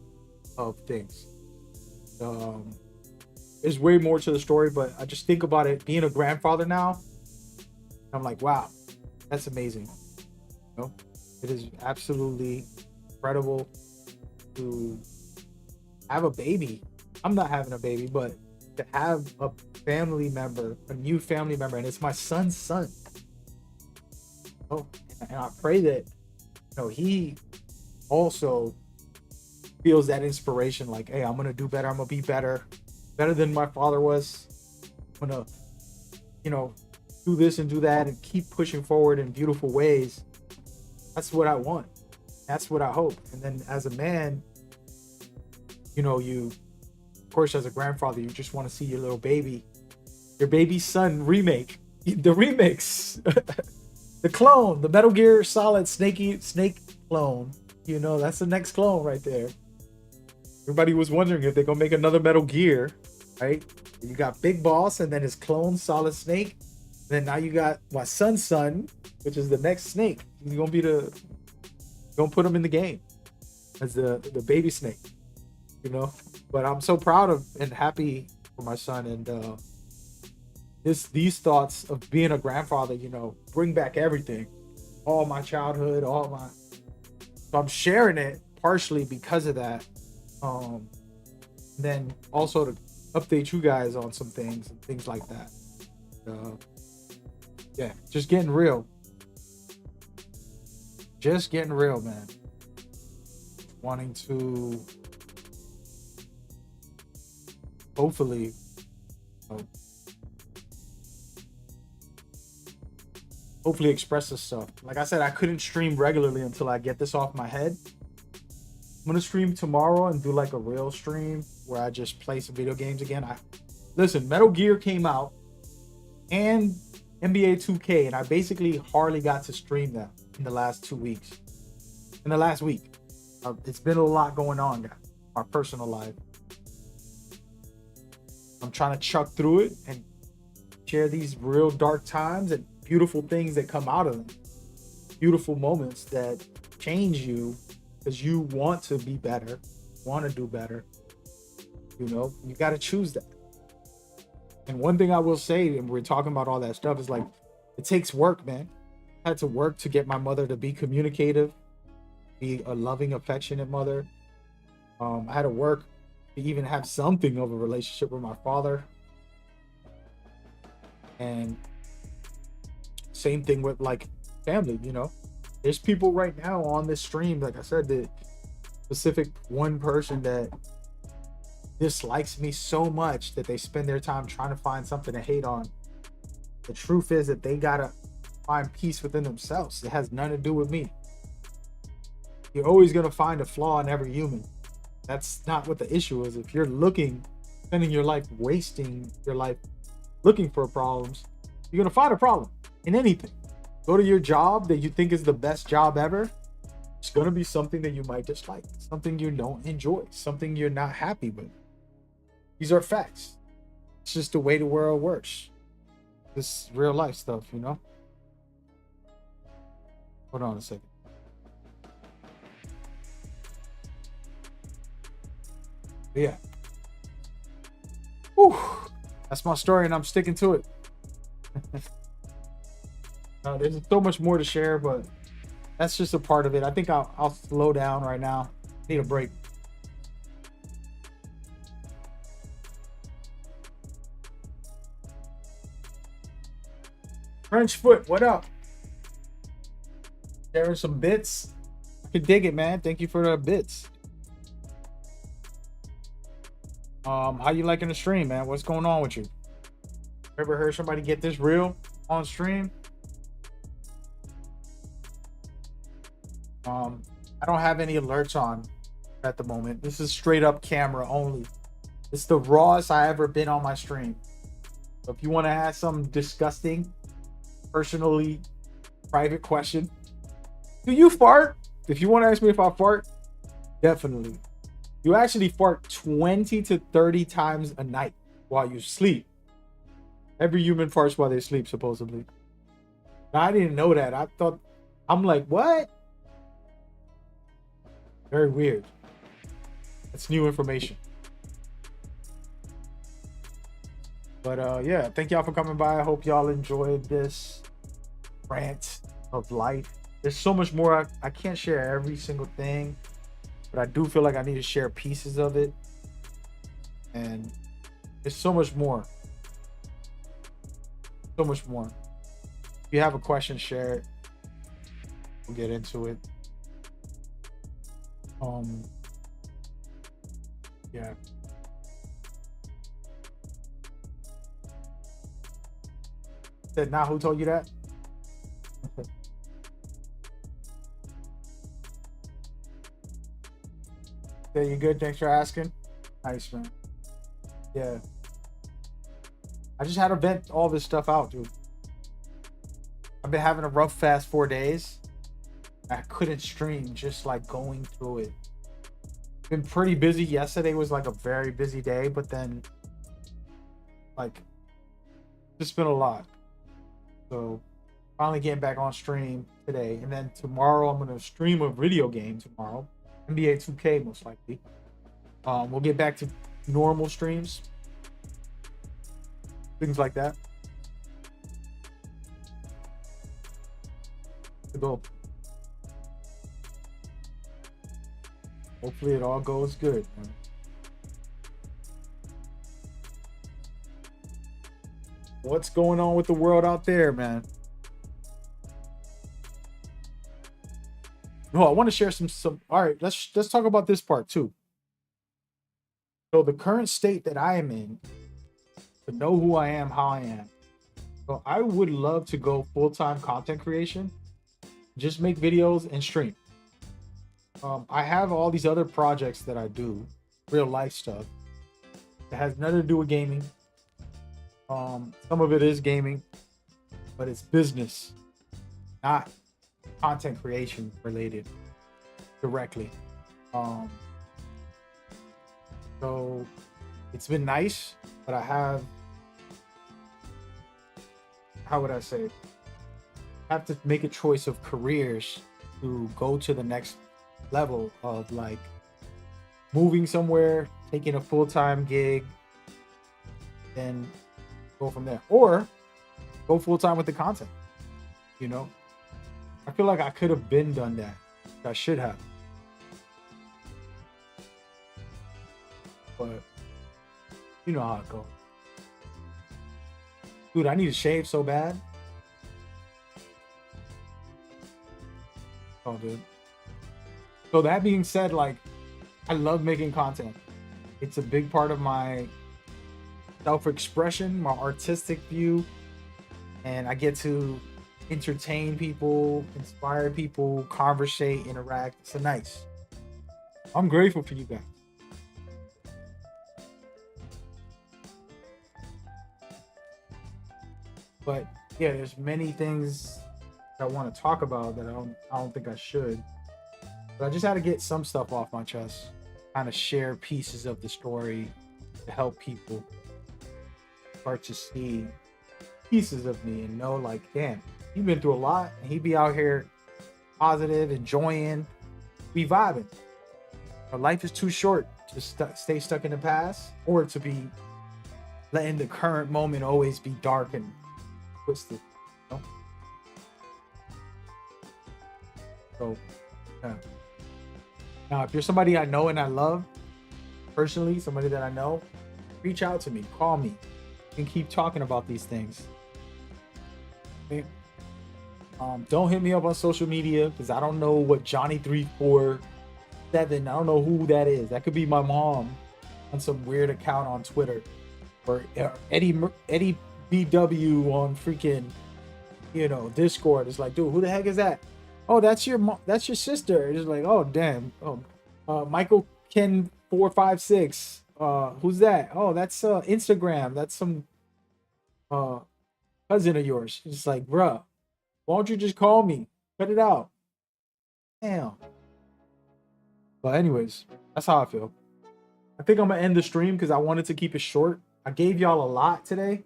Speaker 1: of things. There's way more to the story, but I just think about it being a grandfather now. I'm like, wow, that's amazing. It is absolutely incredible to have a baby. I'm not having a baby, but to have a family member, a new family member, and it's my son's son. And I pray that he also feels that inspiration, like, hey, I'm gonna do better, I'm gonna be better. better than my father was. I'm gonna, you know, do this and do that and keep pushing forward in beautiful ways. That's what I want. That's what I hope. And then as a man, you, of course, as a grandfather, you just want to see your little baby, your baby son remake, the remix, the clone, the Metal Gear Solid Snake clone. That's the next clone right there. Everybody was wondering if they're gonna make another Metal Gear, right? You got Big Boss and then his clone Solid Snake. Then now you got my son's son, which is the next Snake. He's gonna put him in the game as the baby Snake, But I'm so proud of and happy for my son, and these thoughts of being a grandfather, bring back everything, all my childhood, So I'm sharing it partially because of that. Then also to update you guys on some things and things like that. Yeah, just getting real. Just getting real, man. Wanting to hopefully express this stuff. Like I said, I couldn't stream regularly until I get this off my head. I'm gonna stream tomorrow and do like a real stream where I just play some video games again. Listen, Metal Gear came out and NBA 2K, and I basically hardly got to stream them in the last 2 weeks. In the last week, it's been a lot going on, guys. My personal life. I'm trying to chuck through it and share these real dark times and beautiful things that come out of them. Beautiful moments that change you because you want to be better, want to do better. You got to choose that. And one thing I will say, and we're talking about all that stuff, is like, it takes work, man. I had to work to get my mother to be communicative, be a loving, affectionate mother. I had to work to even have something of a relationship with my father. And same thing with like family, There's people right now on this stream, like I said, the specific one person that dislikes me so much that they spend their time trying to find something to hate on. The truth is that they gotta find peace within themselves. It has nothing to do with me. You're always gonna find a flaw in every human. That's not what the issue is. If you're spending your life wasting your life looking for problems, you're gonna find a problem in anything. Go to your job that you think is the best job ever. It's gonna be something that you might dislike, something you don't enjoy, something you're not happy with. These are facts. It's just the way the world works. This real life stuff, Hold on a second. But yeah. Whew. That's my story, and I'm sticking to it. There's so much more to share, but that's just a part of it. I think I'll slow down right now. Need a break. French Foot, what up? Sharing some bits. I could dig it, man. Thank you for the bits. How you liking the stream, man? What's going on with you? Ever heard somebody get this real on stream? I don't have any alerts on at the moment. This is straight up camera only. It's the rawest I ever been on my stream. So if you want to ask some disgusting, personally private question, do you fart? If you want to ask me if I fart, definitely. You actually fart 20 to 30 times a night while you sleep. Every human farts while they sleep, supposedly. Now, I didn't know that. I'm like, what? Very weird. That's new information. But yeah, thank y'all for coming by. I hope y'all enjoyed this rant of life. There's so much more. I can't share every single thing, but I do feel like I need to share pieces of it. And there's so much more. So much more. If you have a question, share it. We'll get into it. Yeah. Said, nah, who told you that? Yeah, you good? Thanks for asking. Nice, man. Yeah. I just had to vent all this stuff out, dude. I've been having a rough fast 4 days. I couldn't stream, just like going through it. Been pretty busy. Yesterday was like a very busy day, but then like just been a lot. So finally getting back on stream today. And then tomorrow I'm gonna stream a video game tomorrow. NBA 2K most likely. We'll get back to normal streams. Things like that. To go. Hopefully it all goes good, man. What's going on with the world out there, man? No, I want to share some. All right, let's talk about this part too. So the current state that I am in, to know who I am, how I am. So I would love to go full-time content creation, just make videos and stream. I have all these other projects that I do, real life stuff that has nothing to do with gaming. Some of it is gaming, but it's business, not content creation related directly. So it's been nice, but I have, how would I say, I have to make a choice of careers to go to the next level of like moving somewhere, taking a full-time gig, then go from there, or go full-time with the content. You know, I feel like I could have been done that. I should have, but you know how it goes. Dude, I need to shave so bad. Oh, dude. So that being said, like, I love making content. It's a big part of my self-expression, my artistic view, and I get to entertain people, inspire people, conversate, interact. It's a nice. I'm grateful for you guys. But yeah, there's many things I want to talk about that I don't think I should. But I just had to get some stuff off my chest, kind of share pieces of the story to help people start to see pieces of me and know, like, damn, you've been through a lot, and he be out here positive, enjoying, be vibing. But life is too short to stay stuck in the past, or to be letting the current moment always be dark and twisted. You know? So, yeah. Now, if you're somebody I know and I love personally, somebody that I know, reach out to me, call me, and keep talking about these things. Okay? Don't hit me up on social media because I don't know what Johnny347. I don't know who that is. That could be my mom on some weird account on Twitter, or Eddie BW on freaking, Discord. It's like, dude, who the heck is that? Oh, that's your mom. That's your sister. It's like, oh damn. Oh, Michael Ken 456. Who's that? Oh, that's Instagram. That's some cousin of yours. It's like, bruh, why don't you just call me? Cut it out. Damn. But anyways, that's how I feel. I think I'm gonna end the stream because I wanted to keep it short. I gave y'all a lot today.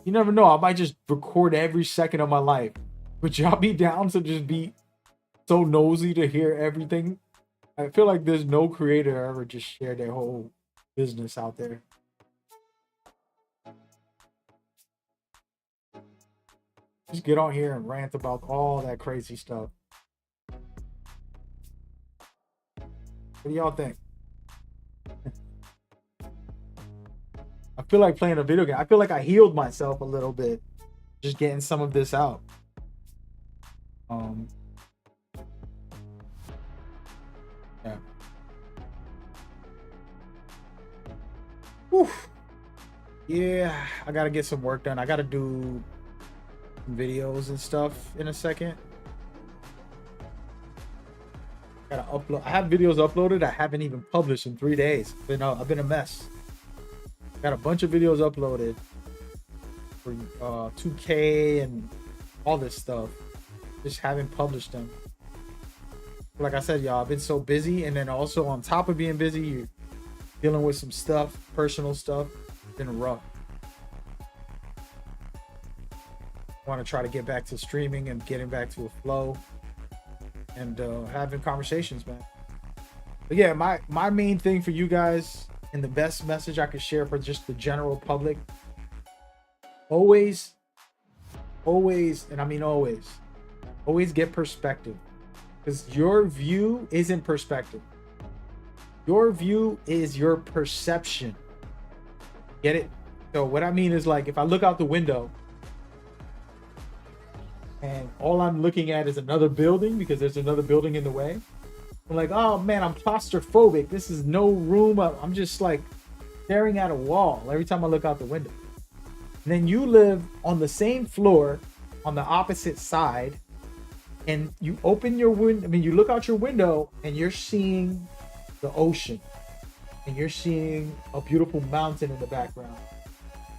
Speaker 1: You never know. I might just record every second of my life. Would y'all be down to just be so nosy to hear everything? I feel like there's no creator ever just share their whole business out there. Just get on here and rant about all that crazy stuff. What do y'all think? I feel like playing a video game. I feel like I healed myself a little bit just getting some of this out. Yeah. Whew. Yeah, I gotta get some work done. I gotta do videos and stuff in a second. Gotta upload. I have videos uploaded I haven't even published in 3 days. I've been a mess. Got a bunch of videos uploaded for 2K and all this stuff. Just haven't published them. Like I said, y'all, I've been so busy, and then also on top of being busy, you're dealing with some stuff, personal stuff. It's been rough. Want to try to get back to streaming and getting back to a flow and having conversations, man. But yeah, my main thing for you guys and the best message I could share for just the general public, always, and I mean always get perspective, because your view isn't perspective. Your view is your perception. Get it? So what I mean is, like, if I look out the window and all I'm looking at is another building because there's another building in the way, I'm like, oh man, I'm claustrophobic. This is no room. I'm just like staring at a wall every time I look out the window. And then you live on the same floor on the opposite side, and you open your window. I mean, you look out your window and you're seeing the ocean, and you're seeing a beautiful mountain in the background.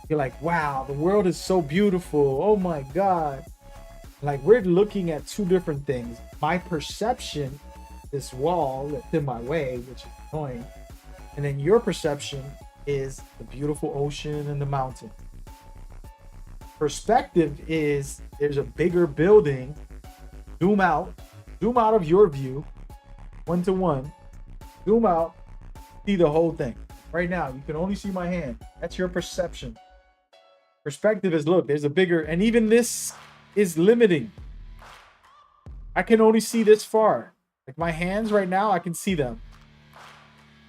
Speaker 1: You're like, wow, the world is so beautiful. Oh my God. Like, we're looking at two different things. My perception, this wall that's in my way, which is annoying. And then your perception is the beautiful ocean and the mountain. Perspective is there's a bigger building. Zoom out of your view, 1-to-1. Zoom out, see the whole thing. Right now, you can only see my hand. That's your perception. Perspective is, look, there's a bigger, and even this is limiting. I can only see this far. Like my hands right now, I can see them.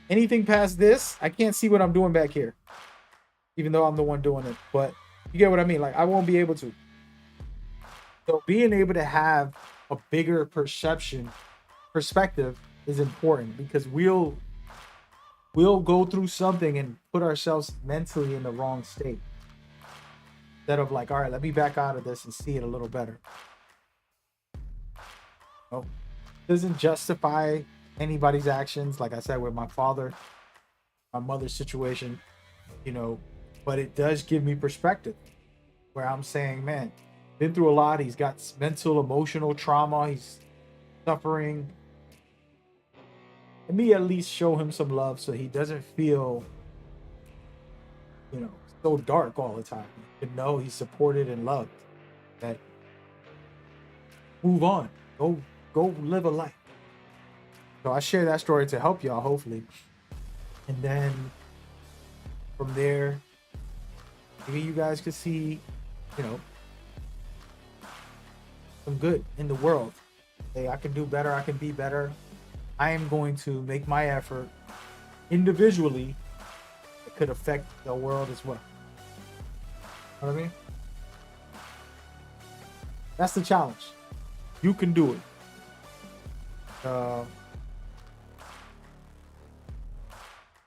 Speaker 1: Anything past this, I can't see what I'm doing back here, even though I'm the one doing it. But you get what I mean? Like, I won't be able to. So being able to have a bigger perspective is important, because we'll go through something and put ourselves mentally in the wrong state. Instead of like, all right, let me back out of this and see it a little better. No, doesn't justify anybody's actions. Like I said, with my father, my mother's situation, but it does give me perspective, where I'm saying, man, been through a lot. He's got mental, emotional trauma. He's suffering. Let me at least show him some love so he doesn't feel, so dark all the time. To know he's supported and loved. That move on. Go live a life. So I share that story to help y'all, hopefully. And then from there, maybe you guys could see, some good in the world. Hey, I can do better. I can be better. I am going to make my effort individually. It could affect the world as well. You know what I mean? That's the challenge. You can do it.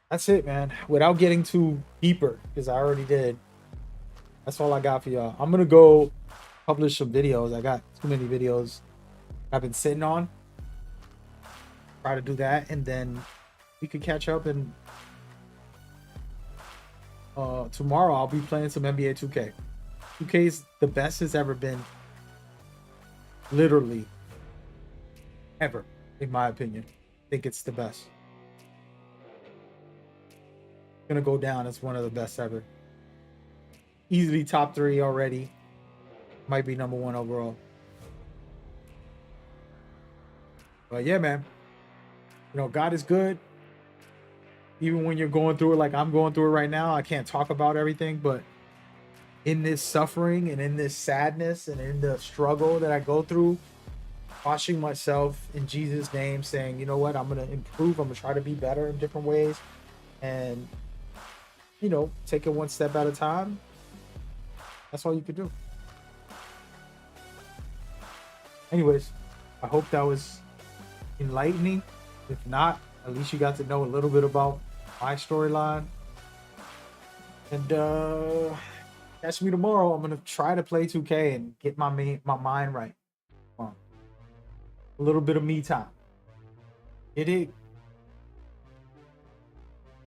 Speaker 1: That's it, man. Without getting too deeper, because I already did. That's all I got for y'all. I'm gonna go publish some videos. I got too many videos I've been sitting on. Try to do that, and then we could catch up. And tomorrow I'll be playing some NBA 2K. 2K is the best it's ever been. Literally. Ever, in my opinion. I think it's the best. It's gonna go down as one of the best ever. Easily top 3 already. Might be number 1 overall. But yeah, man. God is good. Even when you're going through it like I'm going through it right now, I can't talk about everything, but in this suffering and in this sadness and in the struggle that I go through, washing myself in Jesus' name, saying, you know what, I'm going to improve. I'm going to try to be better in different ways, and, take it one step at a time. That's all you could do. Anyways, I hope that was enlightening. If not, at least you got to know a little bit about my storyline. And catch me tomorrow. I'm gonna try to play 2K and get my mind right. A little bit of me time. Get it?